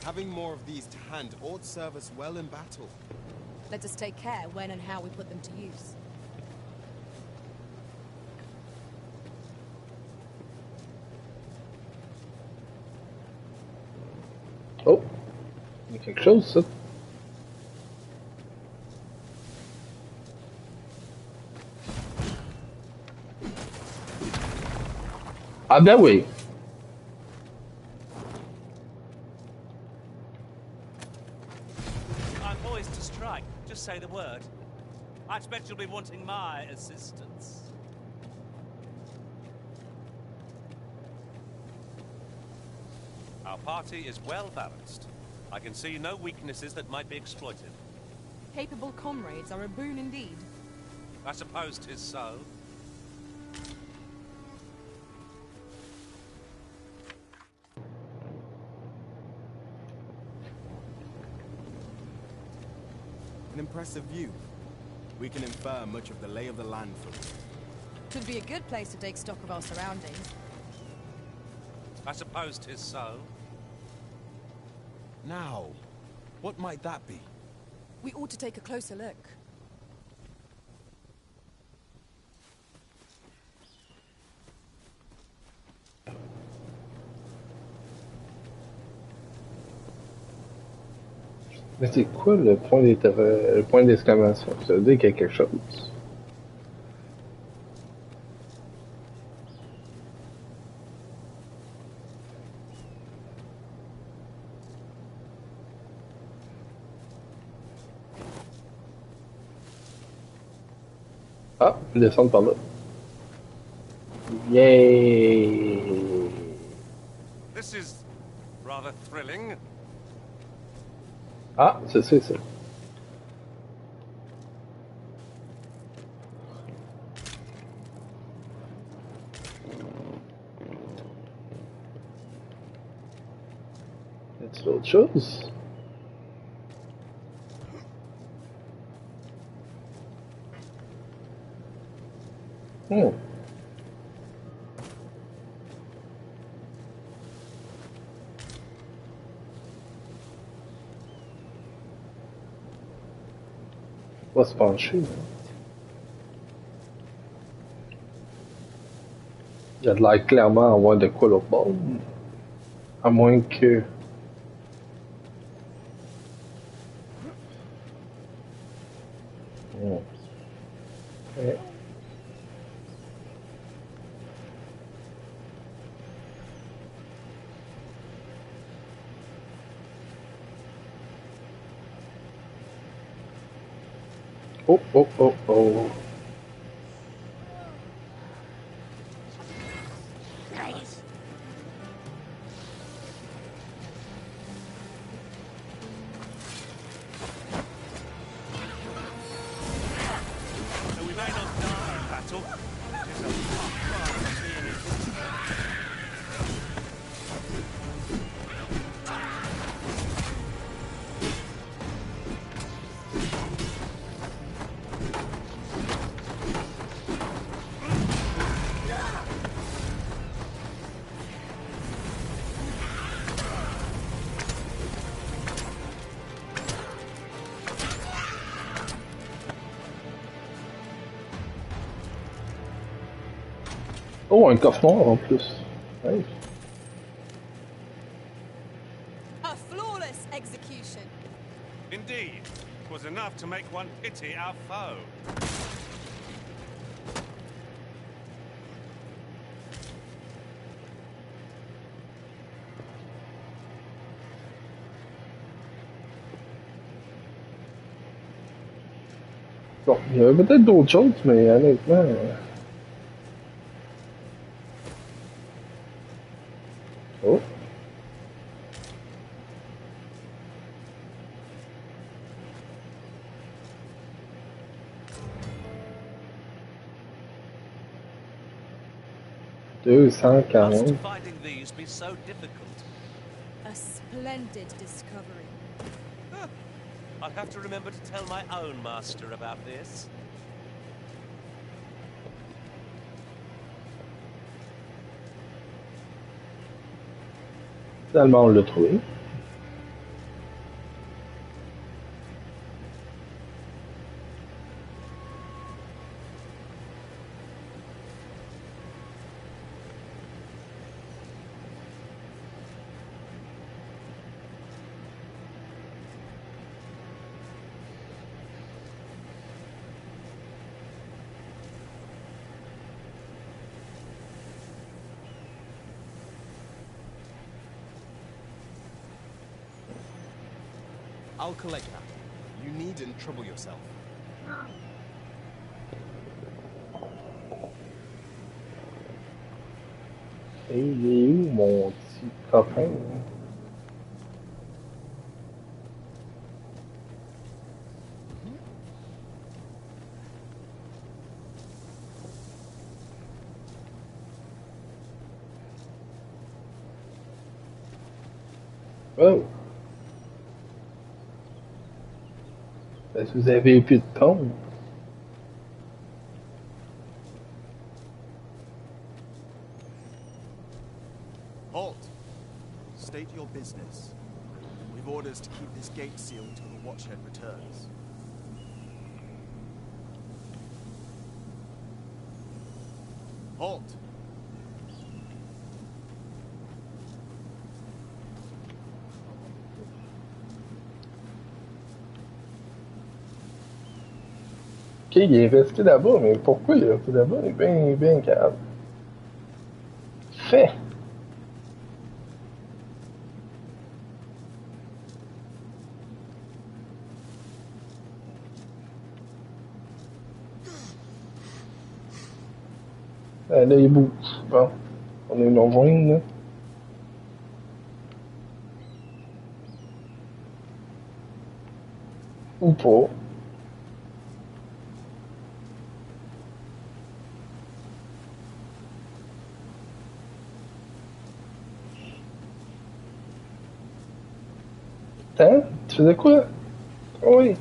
Having more of these to hand ought serve us well in battle. Let us take care when and how we put them to use. Oh, il y a quelque chose, ça. Ah ben oui. I'm poised to strike. Just say the word. I expect you'll be wanting my assistance. Our party is well balanced. I can see no weaknesses that might be exploited. Capable comrades are a boon indeed. I suppose 'tis so. An impressive view. We can infer much of the lay of the land from it. Could be a good place to take stock of our surroundings. I suppose 'tis so. Now, what might that be? We ought to take a closer look. Mais c'est quoi le point d'exclamation? Ça veut dire qu'il y a quelque chose. Ah, descendre par là. Yay! This is rather thrilling. Ah, c'est ça. Y a-t-il autre chose? Hmm. On va se pencher. Il y a de l'air clairement à avoir de quoi l'autre bord. À moins que... Hmm. Ouais. Oh, oh, oh, oh. So we may not die in battle. It is a far cry from being invincible. Oh, un coffre noir en plus. Nice. A flawless execution. Indeed, it was enough to make one pity our foe. Bon, il y avait peut-être d'autres choses, mais honnêtement... Oh. Must 240. finding these be so difficult? A splendid discovery. I'll have to remember to tell my own master about this. Finalement, on l'a trouvé. I'll collect that. You needn't trouble yourself. Et il est où mon petit copain? Oh! Est-ce que vous avez plus de pompe? Halt! State your business. We've orders to keep this gate sealed until the Watchhead returns. Halt! Ok, il est resté là-bas, mais pourquoi il est resté là-bas? Il est bien calme. Fait! Ah, là, il bouge. Bon, on est non loin, là. Ou pas. Hein? Tu faisais quoi? Oui.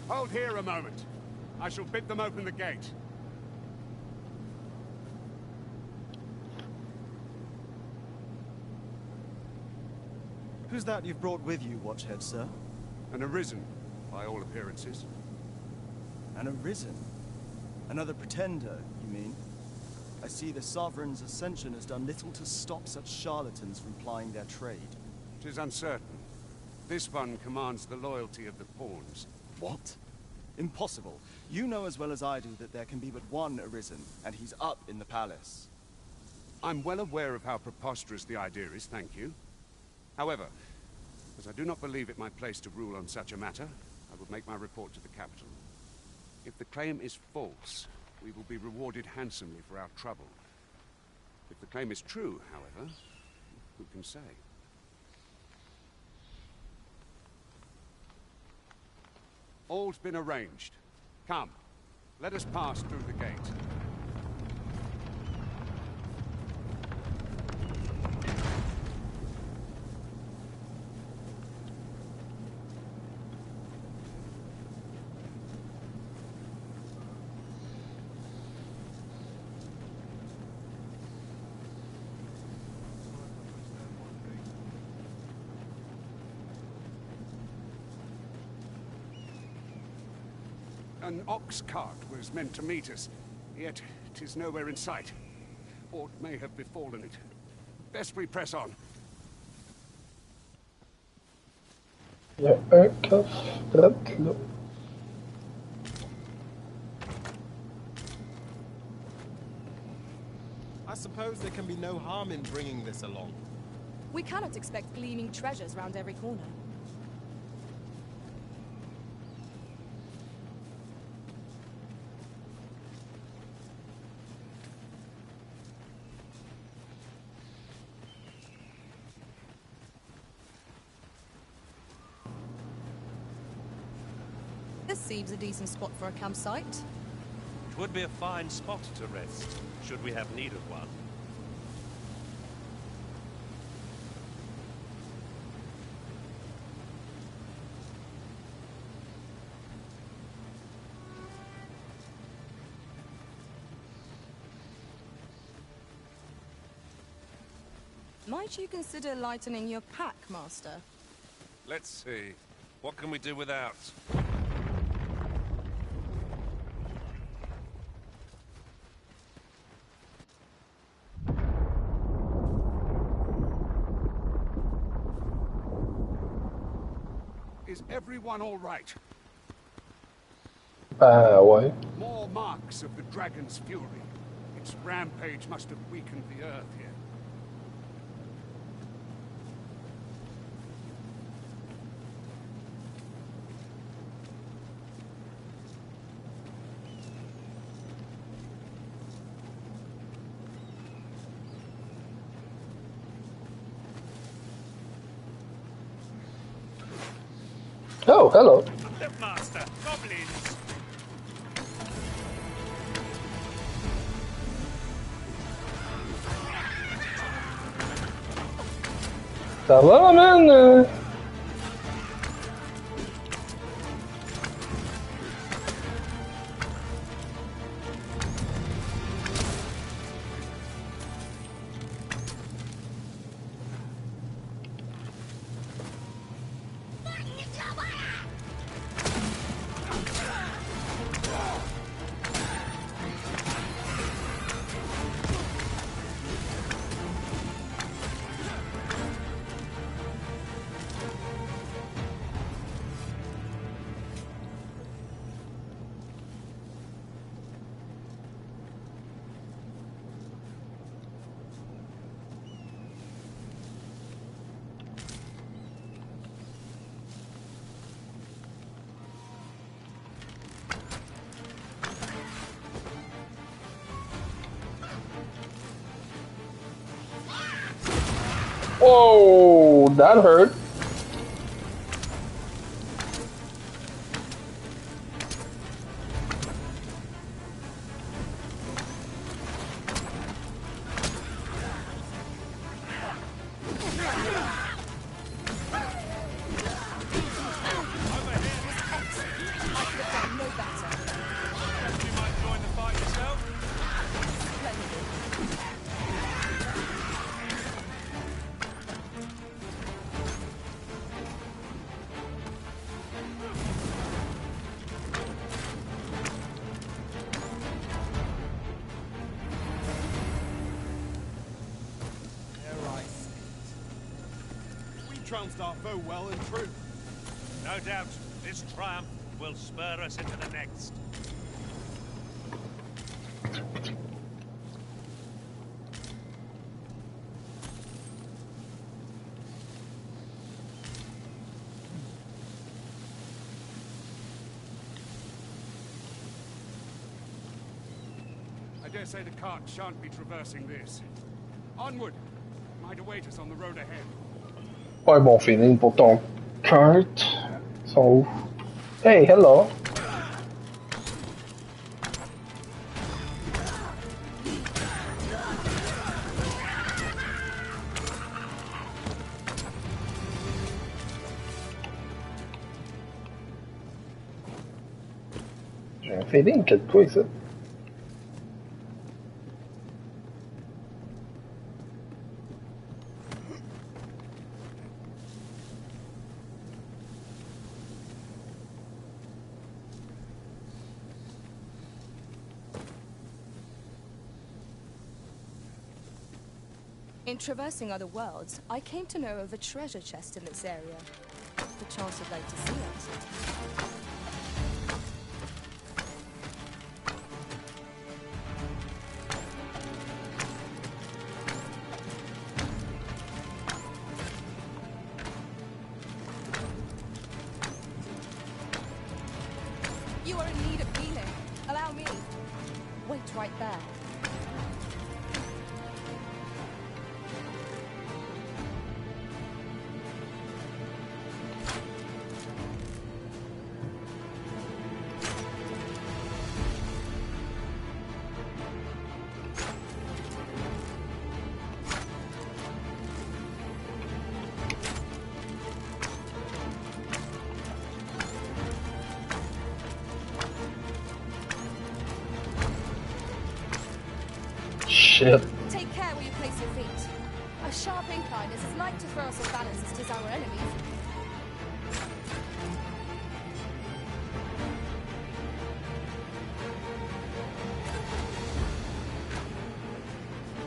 Hold here a moment. I shall bid them open the gate. Who's that you've brought with you, Watchhead, sir? An arisen, by all appearances. An arisen? Another pretender, you mean? I see the Sovereign's ascension has done little to stop such charlatans from plying their trade. 'Tis uncertain. This one commands the loyalty of the pawns. What? Impossible. You know as well as I do that there can be but one arisen, and he's up in the palace. I'm well aware of how preposterous the idea is, thank you. However, as I do not believe it my place to rule on such a matter, I will make my report to the capital. If the claim is false, we will be rewarded handsomely for our trouble. If the claim is true, however, who can say? All's been arranged. Come, let us pass through the gate. An ox cart was meant to meet us, yet 'tis nowhere in sight. Aught may have befallen it. Best we press on. Il y a un coffre drette là. I suppose there can be no harm in bringing this along. We cannot expect gleaming treasures round every corner. This seems a decent spot for a campsite. It would be a fine spot to rest, should we have need of one. Might you consider lightening your pack, Master? Let's see. What can we do without? Is everyone all right? Ouais. More marks of the dragon's fury. Its rampage must have weakened the earth here. Oh, hello. Look, Master, goblins! Ça va, man? Oh, that hurt. Trounced our foe well and true. No doubt, this triumph will spur us into the next. I dare say the cart shan't be traversing this. Onward! Might await us on the road ahead. Pas un bon feeling pour ton cart. Ils sont où? Hey, hello! J'ai un feeling qu'il y a de quoi ici. In traversing other worlds, I came to know of a treasure chest in this area. The chance I'd like to see it. You are in need of healing. Allow me. Wait right there. Shit. Take care where you place your feet. A sharp incline is as like to throw us off balance as 'tis our enemies.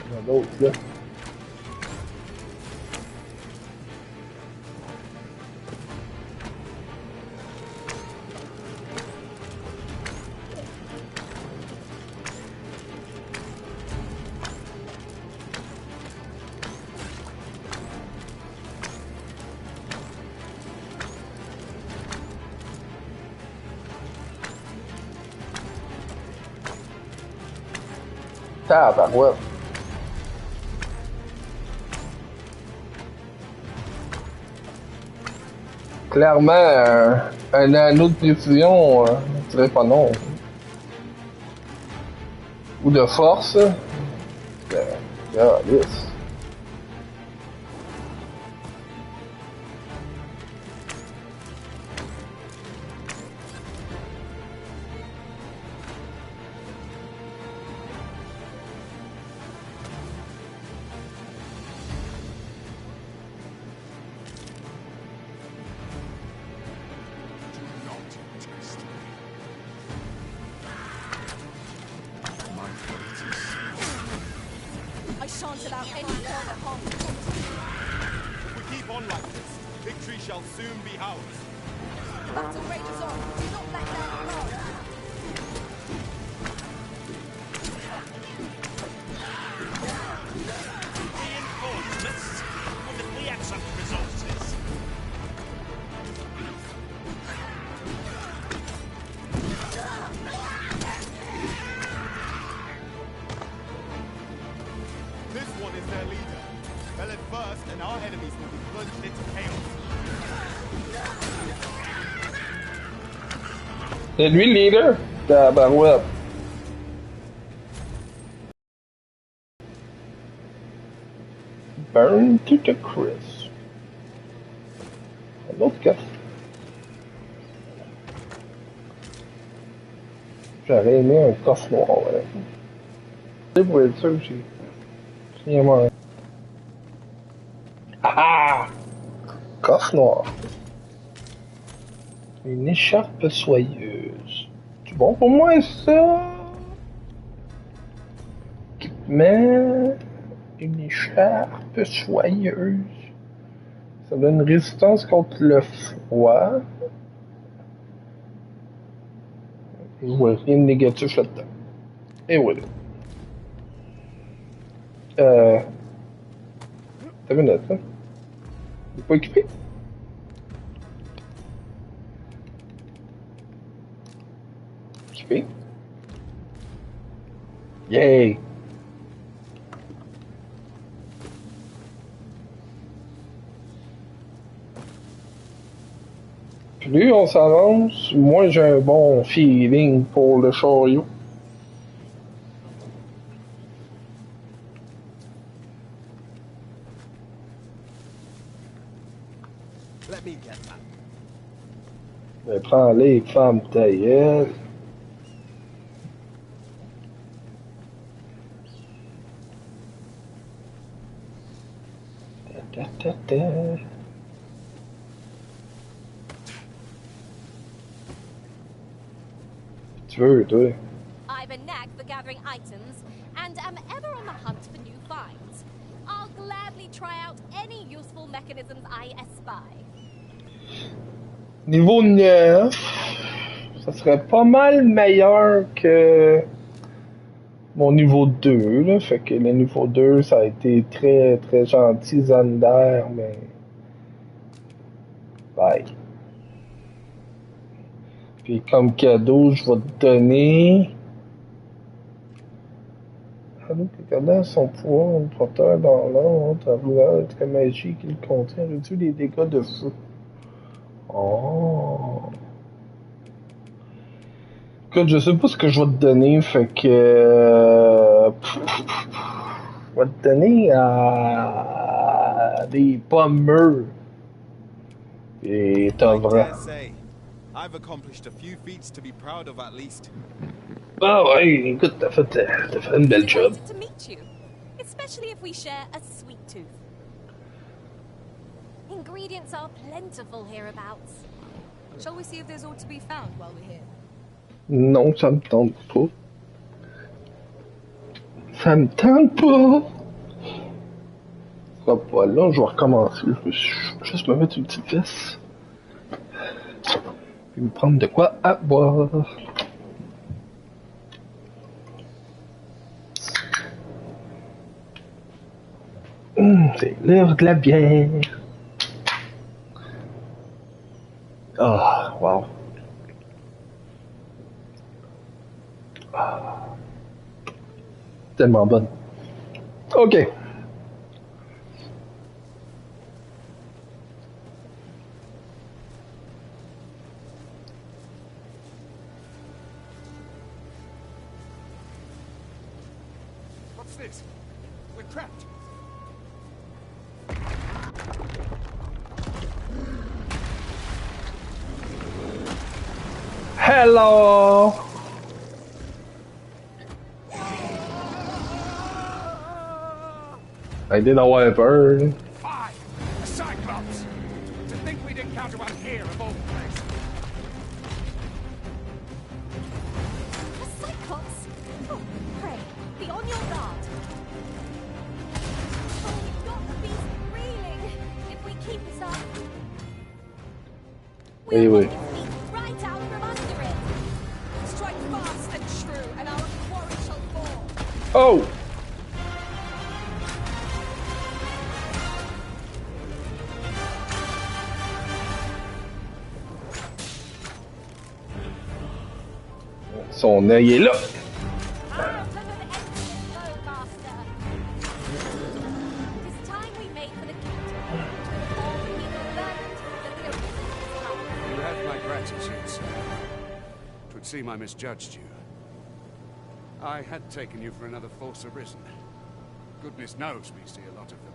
Il y en a d'autres, là. Tabarouette. Clairement, un anneau de précision, je dirais pas non. Ou de force. Yes. I shan't allow any further harm to come. If we keep on like this, victory shall soon be ours. Battle rages on. Do not let them alone. Reinforcements? Wouldn't we have some resources? This one is their leader. Fell at first, and our enemies will be plunged into chaos. C'est lui le leader? Tabarouette. Burn to the crisp. Un autre coffre. J'aurais aimé un coffre noir, voilà. C'est pour être sûr que j'ai rien mangé. Ah! Coffre noir. Une écharpe soyeuse. C'est bon pour moi, ça? Mais une écharpe soyeuse. Ça donne résistance contre le froid. Je vois rien de négatif là-dedans. Et voilà. T'as vu notre, hein? Il est pas équipé? Équipé? Yay! Plus on s'avance, moins j'ai un bon feeling pour le chariot. Let me get that. Ben, prends-les, femme ta gueule. Ta ta ta ta. Tu veux, toi? I've a knack for gathering items, and am ever on the hunt for new finds. I'll gladly try out any useful mechanisms I espy. Niveau 9, ça serait pas mal meilleur que mon niveau 2, là. Fait que le niveau 2, ça a été très, très gentil, Zander, mais... Bye. Puis comme cadeau, je vais te donner... Regardant son pouvoir, un porteur dans l'ordre, à vouloir être magie qu'il contient, réduit les dégâts de feu. Oh. Écoute, je sais pas ce que je vais te donner, fait que... je vais te donner des pommes mûres. Et t'as vraiment... I've accomplished a few feats to be proud of at least. Ah ouais, écoute, t'as fait une belle job. To meet you, especially if we share a sweet tooth. Ingredients are plentiful hereabouts. Shall we see if there's aught to be found while we're here? Non, ça me tente pas. Ça me tente pas. Ça va pas là, je vais recommencer. Je vais juste me mettre une petite veste. Puis me prendre de quoi à boire. C'est l'heure de la bière. Ah, oh, wow. Ah. Tellement bonne. Ok. What's this? We're trapped. Hello. I did avoir peur. Fine! A Cyclops! To think we'd encounter one here of all places. A Cyclops? Oh, pray, be on your guard. Oh, we've got the beast reeling. If we keep this up, Anyway. right out from under it. Strike fast and true, and our quarry shall fall. Oh! Son œil est là. Tis you, sir. 'Twould seem I misjudged you. I had taken you for another false arisen. Goodness knows we see a lot of them.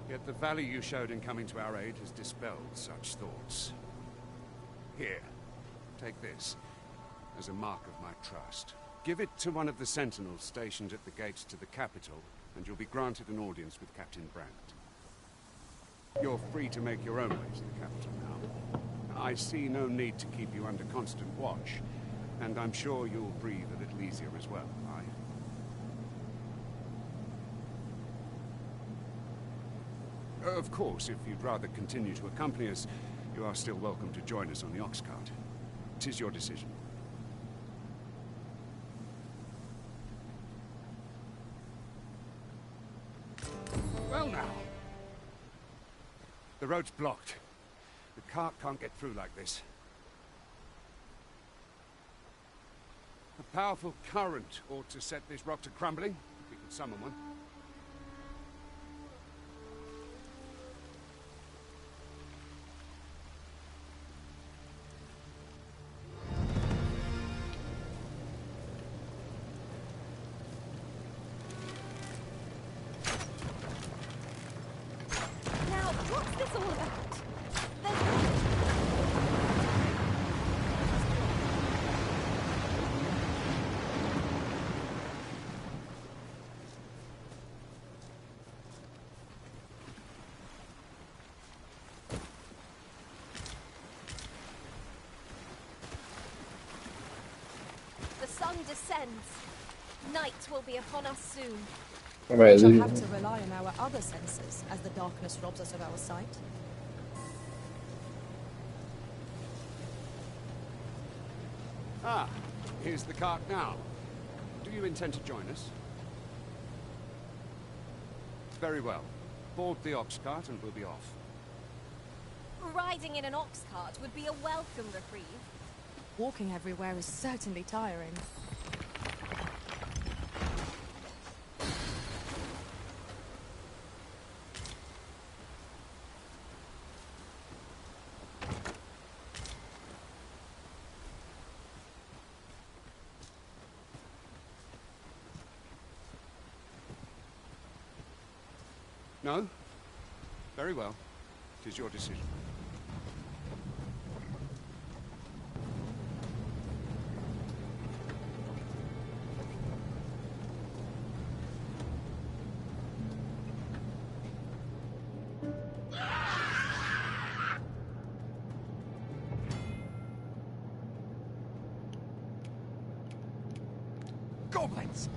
Yet the value you showed in coming to our aid has dispelled such thoughts. Here, take this, as a mark of my trust. Give it to one of the sentinels stationed at the gates to the capital, and you'll be granted an audience with Captain Brandt. You're free to make your own way to the capital now. I see no need to keep you under constant watch, and I'm sure you'll breathe a little easier as well, aye? Of course, if you'd rather continue to accompany us, you are still welcome to join us on the ox cart. 'Tis your decision. Well now. The road's blocked. The cart can't get through like this. A powerful current ought to set this rock to crumbling, if we could summon one. Now, what's this all about? The sun descends. Night will be upon us soon. Right, We shall have to rely on our other senses as the darkness robs us of our sight. Ah, here's the cart now. Do you intend to join us? Very well. Board the ox cart and we'll be off. Riding in an ox cart would be a welcome reprieve. Walking everywhere is certainly tiring. No? Very well. It is your decision. Goblins!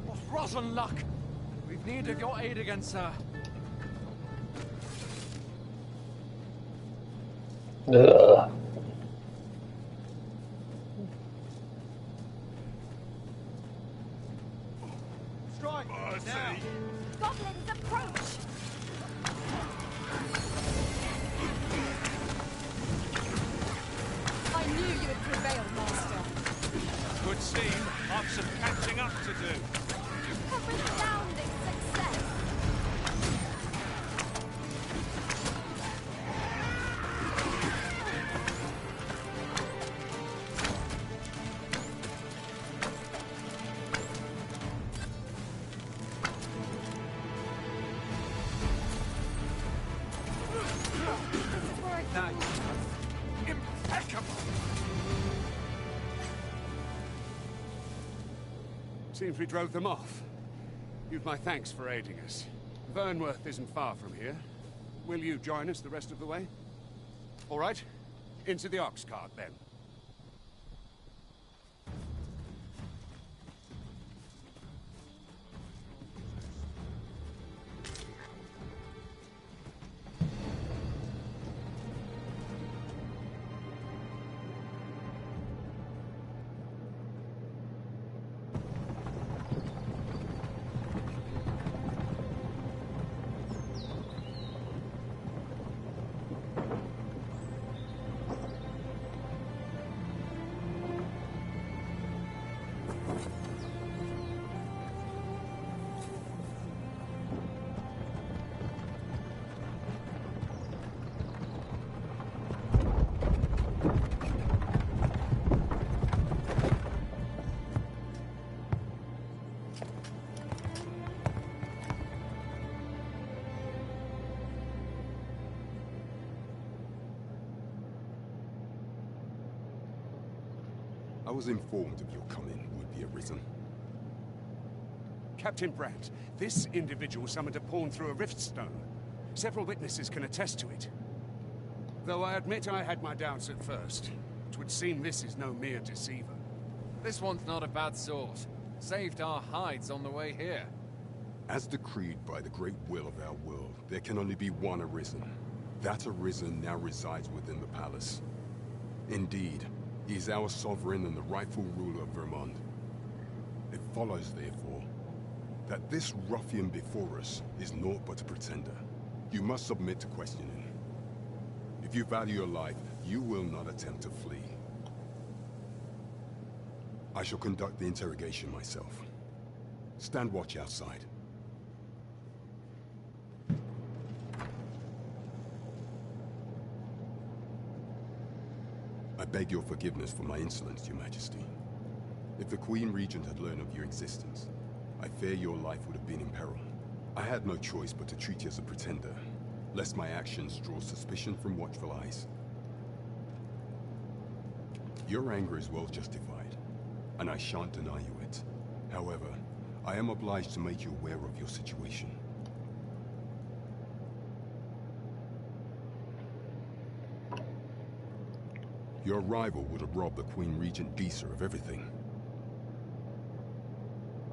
What rotten luck! We've needed your aid again, sir. Ugh. Strike! Now! Goblins approach! I knew you would prevail, Master. Would seem I've some catching up to do. A resounding success! Now you impeccable! Seems we drove them off. You've my thanks for aiding us. Vernworth isn't far from here. Will you join us the rest of the way? All right. Into the ox cart, then. I was informed of your coming would be arisen. Captain Brandt, this individual summoned a pawn through a rift stone. Several witnesses can attest to it. Though I admit I had my doubts at first. It would seem this is no mere deceiver. This one's not a bad sort. Saved our hides on the way here. As decreed by the great will of our world, there can only be one Arisen. That Arisen now resides within the palace. Indeed, he is our sovereign and the rightful ruler of Vermont. It follows, therefore, that this ruffian before us is naught but a pretender. You must submit to questioning. If you value your life, you will not attempt to flee. I shall conduct the interrogation myself. Stand watch outside. I beg your forgiveness for my insolence, Your Majesty. If the Queen Regent had learned of your existence, I fear your life would have been in peril. I had no choice but to treat you as a pretender, lest my actions draw suspicion from watchful eyes. Your anger is well justified, and I shan't deny you it. However, I am obliged to make you aware of your situation. Your arrival would have robbed the Queen Regent Disa of everything.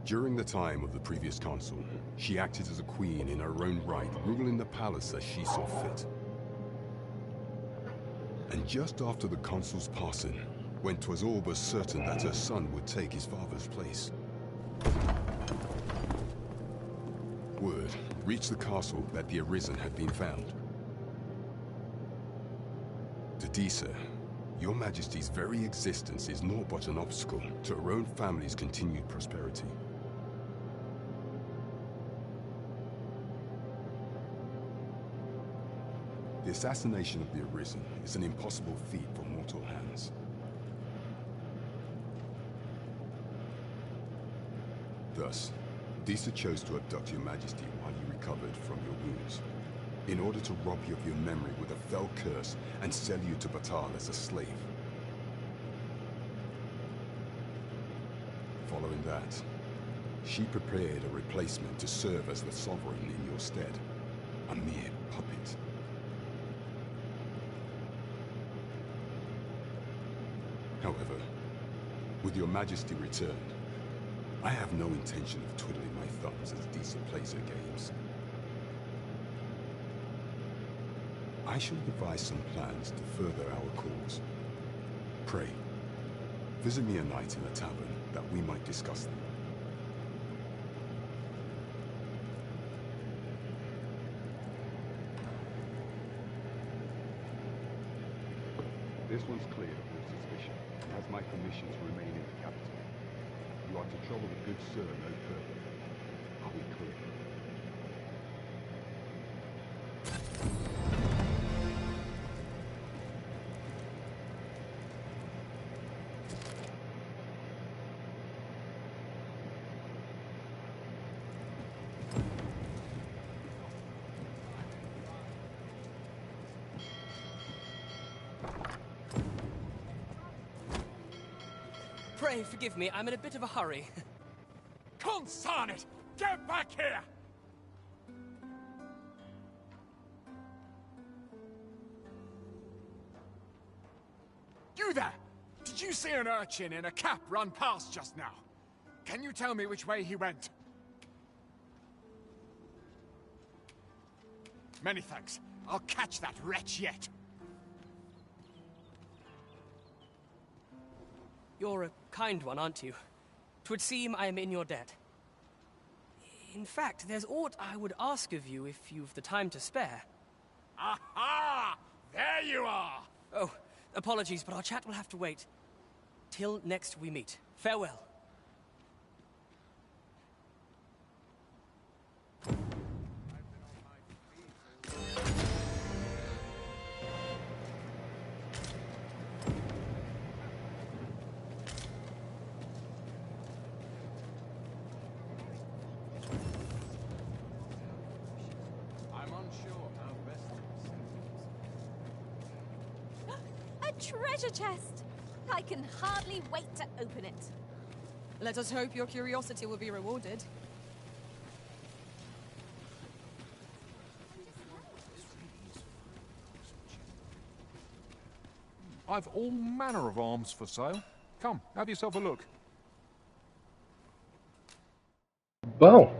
During the time of the previous consul, she acted as a queen in her own right, ruling the palace as she saw fit. And just after the consul's passing, when 'twas all but certain that her son would take his father's place, word reached the castle that the Arisen had been found. To Disa, Your Majesty's very existence is naught but an obstacle to her own family's continued prosperity. The assassination of the Arisen is an impossible feat for mortal hands. Thus, Disa chose to abduct Your Majesty while you recovered from your wounds, in order to rob you of your memory with a fell curse and sell you to Batal as a slave. Following that, she prepared a replacement to serve as the sovereign in your stead, a mere puppet. However, with Your Majesty returned, I have no intention of twiddling my thumbs as Disa plays her games. I shall devise some plans to further our cause. Pray, visit me a night in a tavern that we might discuss them. This one's cleared of all suspicion and has my permission to remain in the capital. You are to trouble the good sir no further. Are we clear? Pray forgive me, I'm in a bit of a hurry. Consign it! Get back here! You there! Did you see an urchin in a cap run past just now? Can you tell me which way he went? Many thanks. I'll catch that wretch yet. You're a kind one, aren't you? 'Twould seem I am in your debt. In fact, there's aught I would ask of you if you've the time to spare. Aha! There you are! Oh, apologies, but our chat will have to wait. Till next we meet. Farewell. A treasure chest! I can hardly wait to open it. Let us hope your curiosity will be rewarded. I've all manner of arms for sale. Come, have yourself a look. Bon.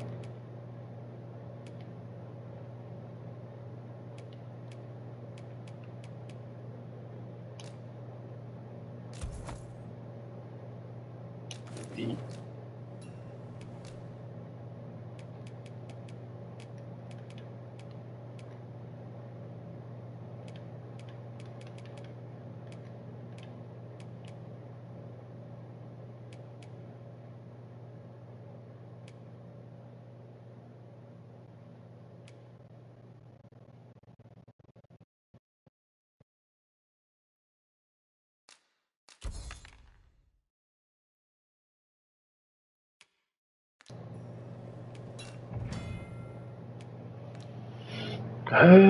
Et...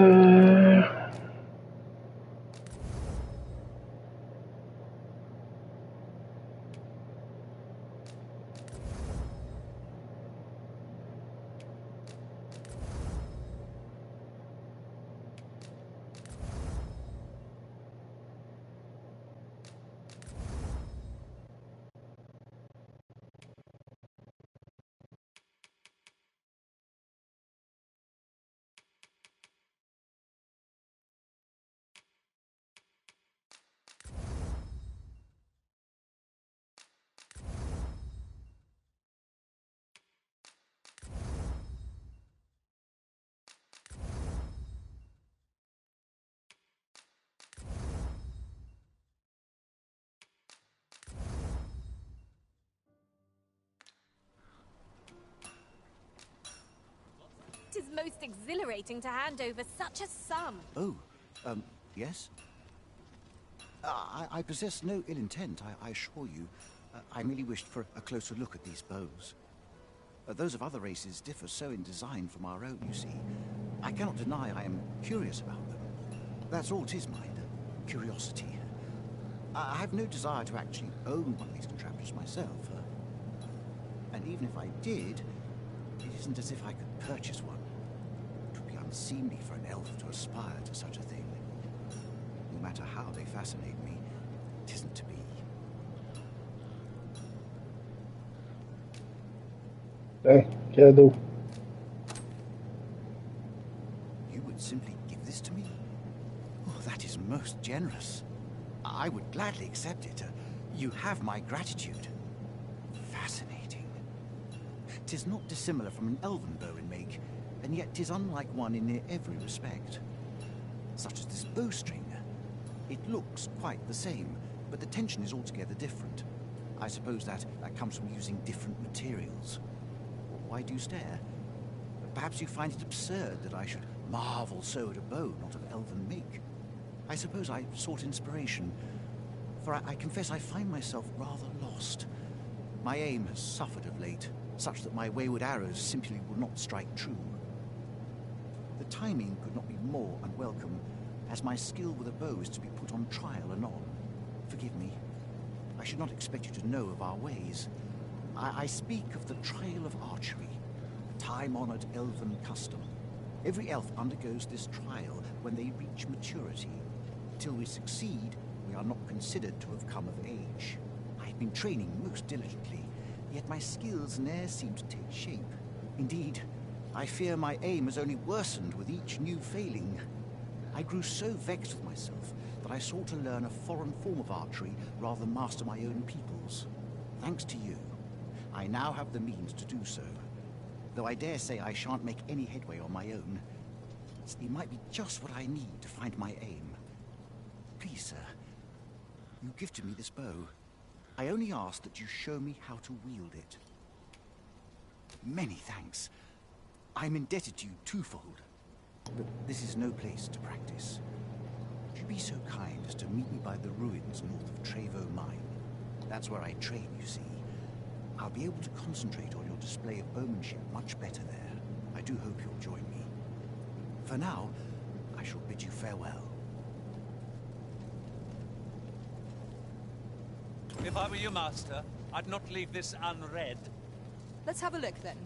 It is most exhilarating to hand over such a sum. Oh, yes? I possess no ill intent, I assure you. I merely wished for a closer look at these bows. Those of other races differ so in design from our own, you see. I cannot deny I am curious about them. That's all 'tis, mind. Curiosity. I have no desire to actually own one of these contraptions myself. And even if I did, it isn't as if I could purchase one. It would be unseemly for an elf to aspire to such a thing. No matter how they fascinate me, it isn't to be. Hey, cadeau. You would simply give this to me? Oh, that is most generous. I would gladly accept it. You have my gratitude. Fascinating. 'Tis not dissimilar from an elven bow in make, and yet 'tis unlike one in near every respect. Such as this bowstring. It looks quite the same, but the tension is altogether different. I suppose that comes from using different materials. Why do you stare? Perhaps you find it absurd that I should marvel so at a bow not of elven make. I suppose I sought inspiration, for I confess I find myself rather lost. My aim has suffered of late, such that my wayward arrows simply will not strike true. The timing could not be more unwelcome, as my skill with a bow is to be put on trial anon. Forgive me. I should not expect you to know of our ways. I speak of the trial of archery, a time-honored elven custom. Every elf undergoes this trial when they reach maturity. Till we succeed, we are not considered to have come of age. I have been training most diligently, yet my skills ne'er seem to take shape. Indeed, I fear my aim has only worsened with each new failing. I grew so vexed with myself that I sought to learn a foreign form of archery rather than master my own people's. Thanks to you, I now have the means to do so. Though I dare say I shan't make any headway on my own. It might be just what I need to find my aim. Please, sir, you gifted me this bow. I only ask that you show me how to wield it. Many thanks. I'm indebted to you twofold. But this is no place to practice. Would you be so kind as to meet me by the ruins north of Trevo Mine? That's where I train, you see. I'll be able to concentrate on your display of bowmanship much better there. I do hope you'll join me. For now, I shall bid you farewell. If I were your master, I'd not leave this unread. Let's have a look then.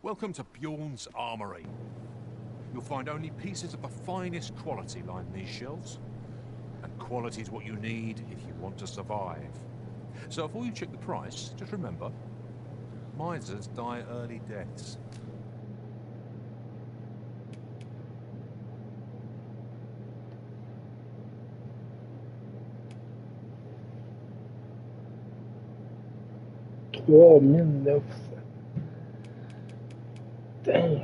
Welcome to Bjorn's Armory. You'll find only pieces of the finest quality line these shelves. And quality is what you need if you want to survive. So before you check the price, just remember, misers die early deaths. $3,900. Damn.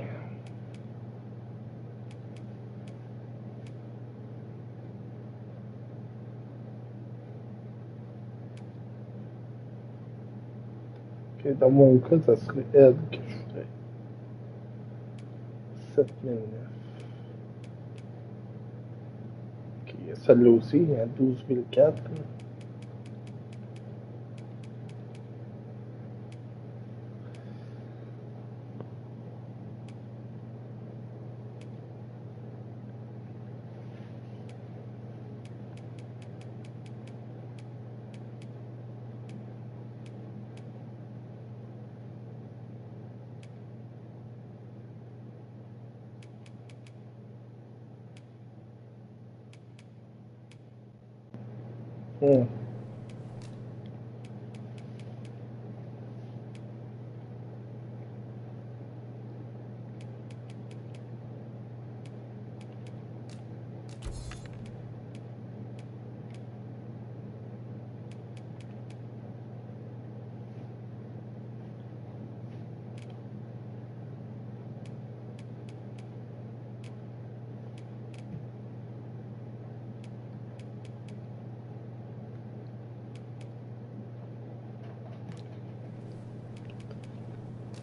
Ok, dans mon cas, ça serait elle que je ferais. 7,900. Ok, celle-là aussi, il y a 12,400.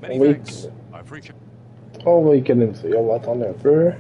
Many thanks. I appreciate. On va y économiser. On va attendre un peu.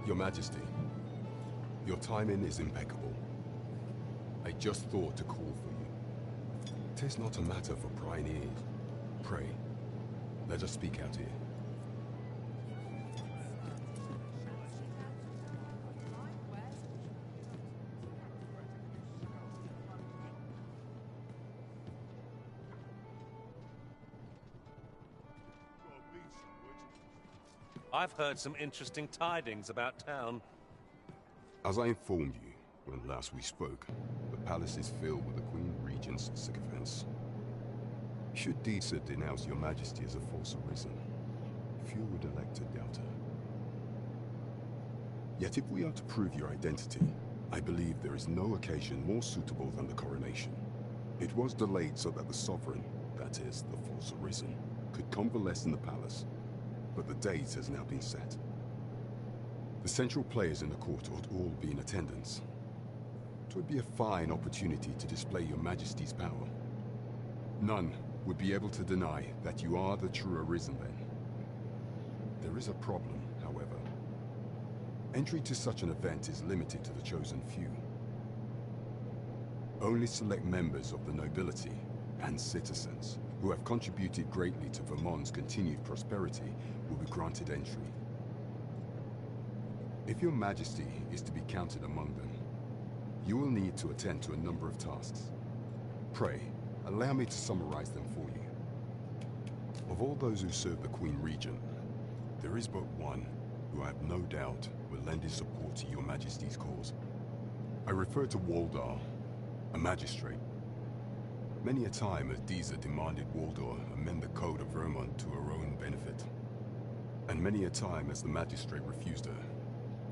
Your Majesty, your timing is impeccable. I just thought to call for you. 'Tis not a matter for prying ears. Pray, let us speak out here. I've heard some interesting tidings about town. As I informed you when last we spoke, the palace is filled with the Queen Regent's sycophants. Should Disa denounce your Majesty as a false arisen, few would elect to doubt her. Yet if we are to prove your identity, I believe there is no occasion more suitable than the coronation. It was delayed so that the sovereign, that is, the false arisen, could convalesce in the palace, but the date has now been set. The central players in the court ought all be in attendance. It would be a fine opportunity to display your Majesty's power. None would be able to deny that you are the true arisen then. There is a problem, however. Entry to such an event is limited to the chosen few. Only select members of the nobility and citizens who have contributed greatly to Vermont's continued prosperity will be granted entry. If your Majesty is to be counted among them, you will need to attend to a number of tasks. Pray, allow me to summarize them for you. Of all those who serve the Queen Regent, there is but one who I have no doubt will lend his support to your Majesty's cause. I refer to Waldar, a magistrate. Many a time has Disa demanded Waldor amend the code of Vermont to her own benefit. And many a time has the magistrate refused her,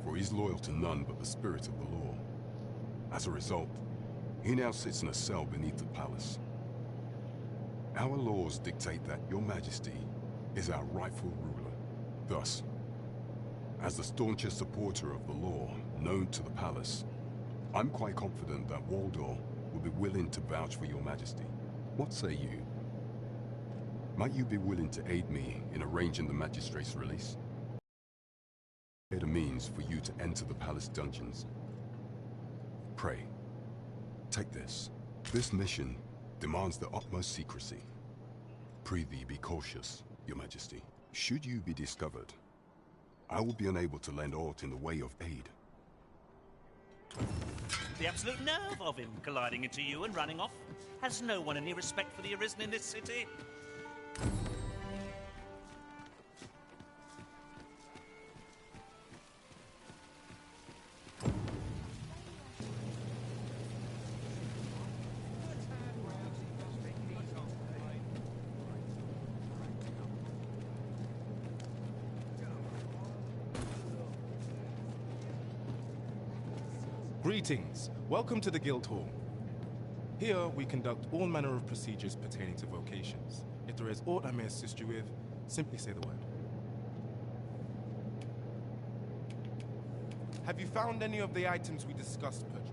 for he's loyal to none but the spirit of the law. As a result, he now sits in a cell beneath the palace. Our laws dictate that Your Majesty is our rightful ruler. Thus, as the staunchest supporter of the law known to the palace, I'm quite confident that Waldor will be willing to vouch for Your Majesty. What say you? Might you be willing to aid me in arranging the magistrate's release? It a means for you to enter the palace dungeons. Pray, take this. This mission demands the utmost secrecy. Prithee be cautious, Your Majesty. Should you be discovered, I will be unable to lend aught in the way of aid. The absolute nerve of him colliding into you and running off. Has no one any respect for the Arisen in this city? Greetings. Welcome to the Guild Hall. Here, we conduct all manner of procedures pertaining to vocations. If there is aught I may assist you with, simply say the word. Have you found any of the items we discussed, Perch?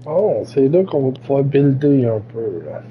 Bon, c'est là qu'on va pouvoir builder un peu, là.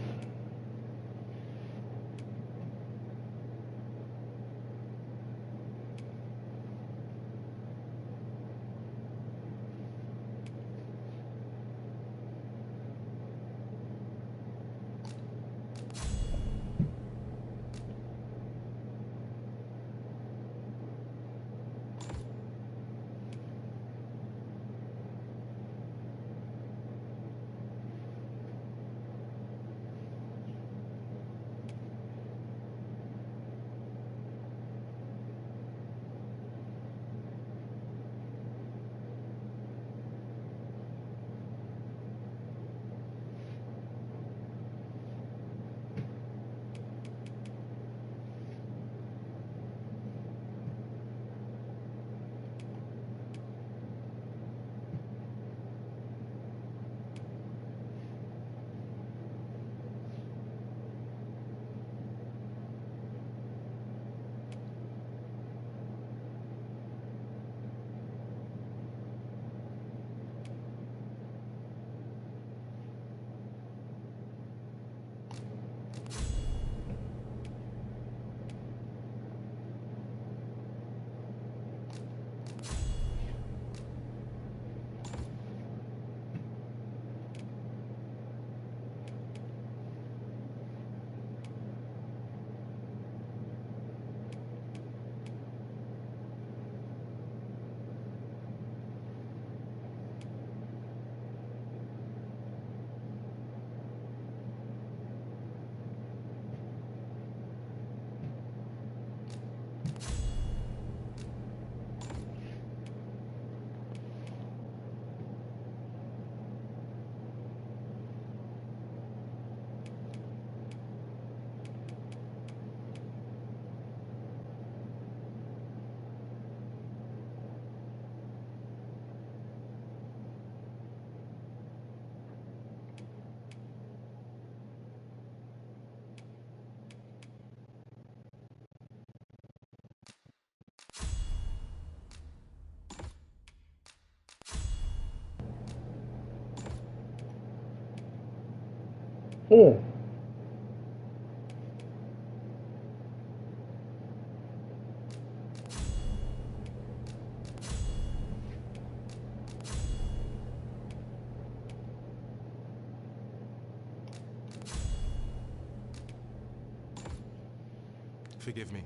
Forgive me,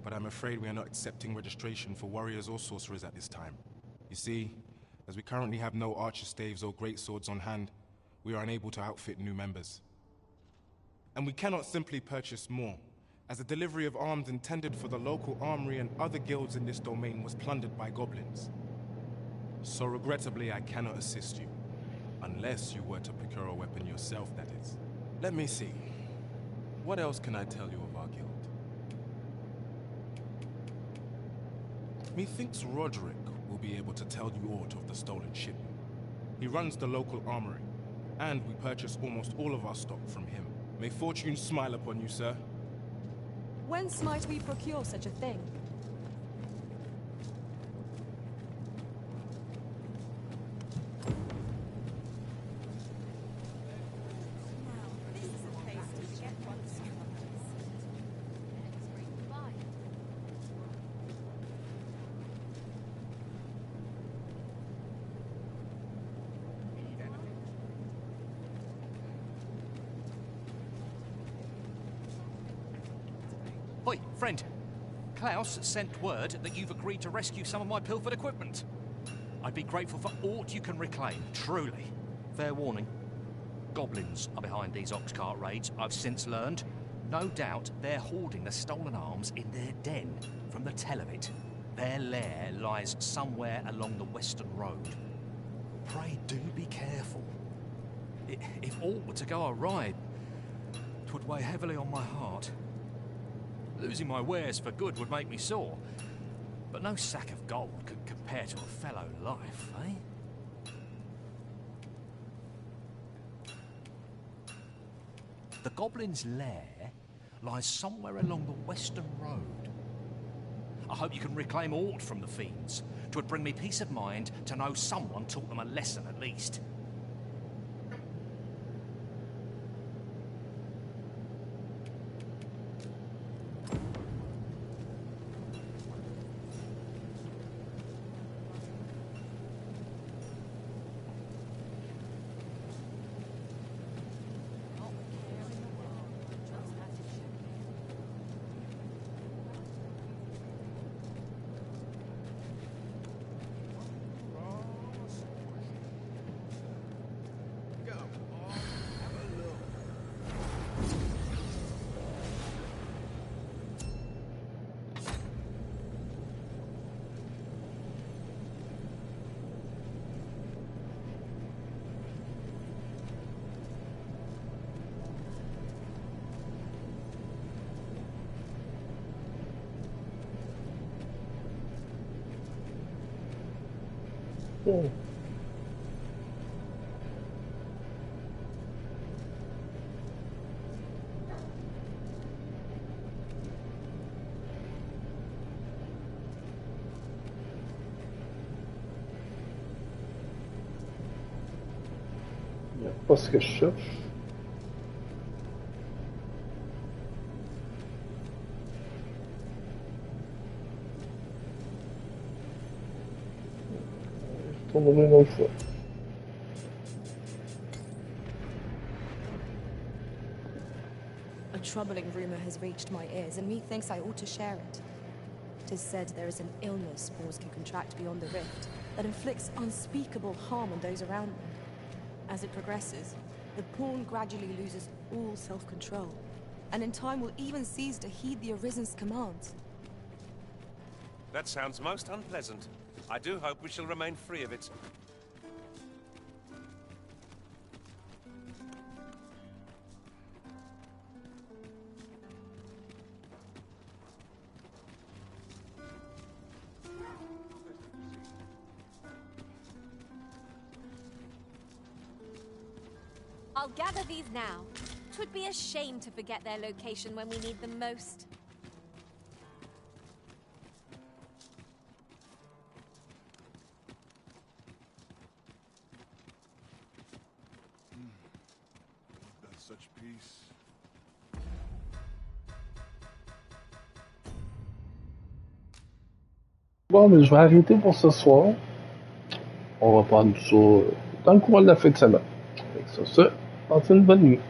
but I'm afraid we are not accepting registration for warriors or sorcerers at this time. You see, as we currently have no archer staves or great swords on hand, we are unable to outfit new members. And we cannot simply purchase more, as the delivery of arms intended for the local armory and other guilds in this domain was plundered by goblins. So regrettably, I cannot assist you. Unless you were to procure a weapon yourself, that is. Let me see. What else can I tell you of our guild? Methinks Roderick will be able to tell you aught of the stolen shipment. He runs the local armory, and we purchase almost all of our stock from him. May fortune smile upon you, sir. Whence might we procure such a thing? Oi, friend. Klaus sent word that you've agreed to rescue some of my pilfered equipment. I'd be grateful for aught you can reclaim, truly. Fair warning. Goblins are behind these ox cart raids, I've since learned. No doubt they're hoarding the stolen arms in their den, from the tell of it. Their lair lies somewhere along the western road. Pray do be careful. If aught were to go awry, 'twould weigh heavily on my heart. Losing my wares for good would make me sore. But no sack of gold could compare to a fellow life, eh? The Goblin's lair lies somewhere along the western road. I hope you can reclaim aught from the fiends. 'Twould bring me peace of mind to know someone taught them a lesson at least. Oh. Il n'y a pas ce que je cherche. Une autre fois. A troubling rumor has reached my ears, and methinks I ought to share it. 'Tis said there is an illness spores can contract beyond the rift that inflicts unspeakable harm on those around them. As it progresses, the pawn gradually loses all self-control, and in time will even cease to heed the Arisen's commands. That sounds most unpleasant. I do hope we shall remain free of it. I'll gather these now. 'Twould be a shame to forget their location when we need them most. That's such peace. Bon, mais je vais arrêter pour ce soir. On va prendre ça dans le courant de la fin de semaine. Avec ça, passez une bonne nuit.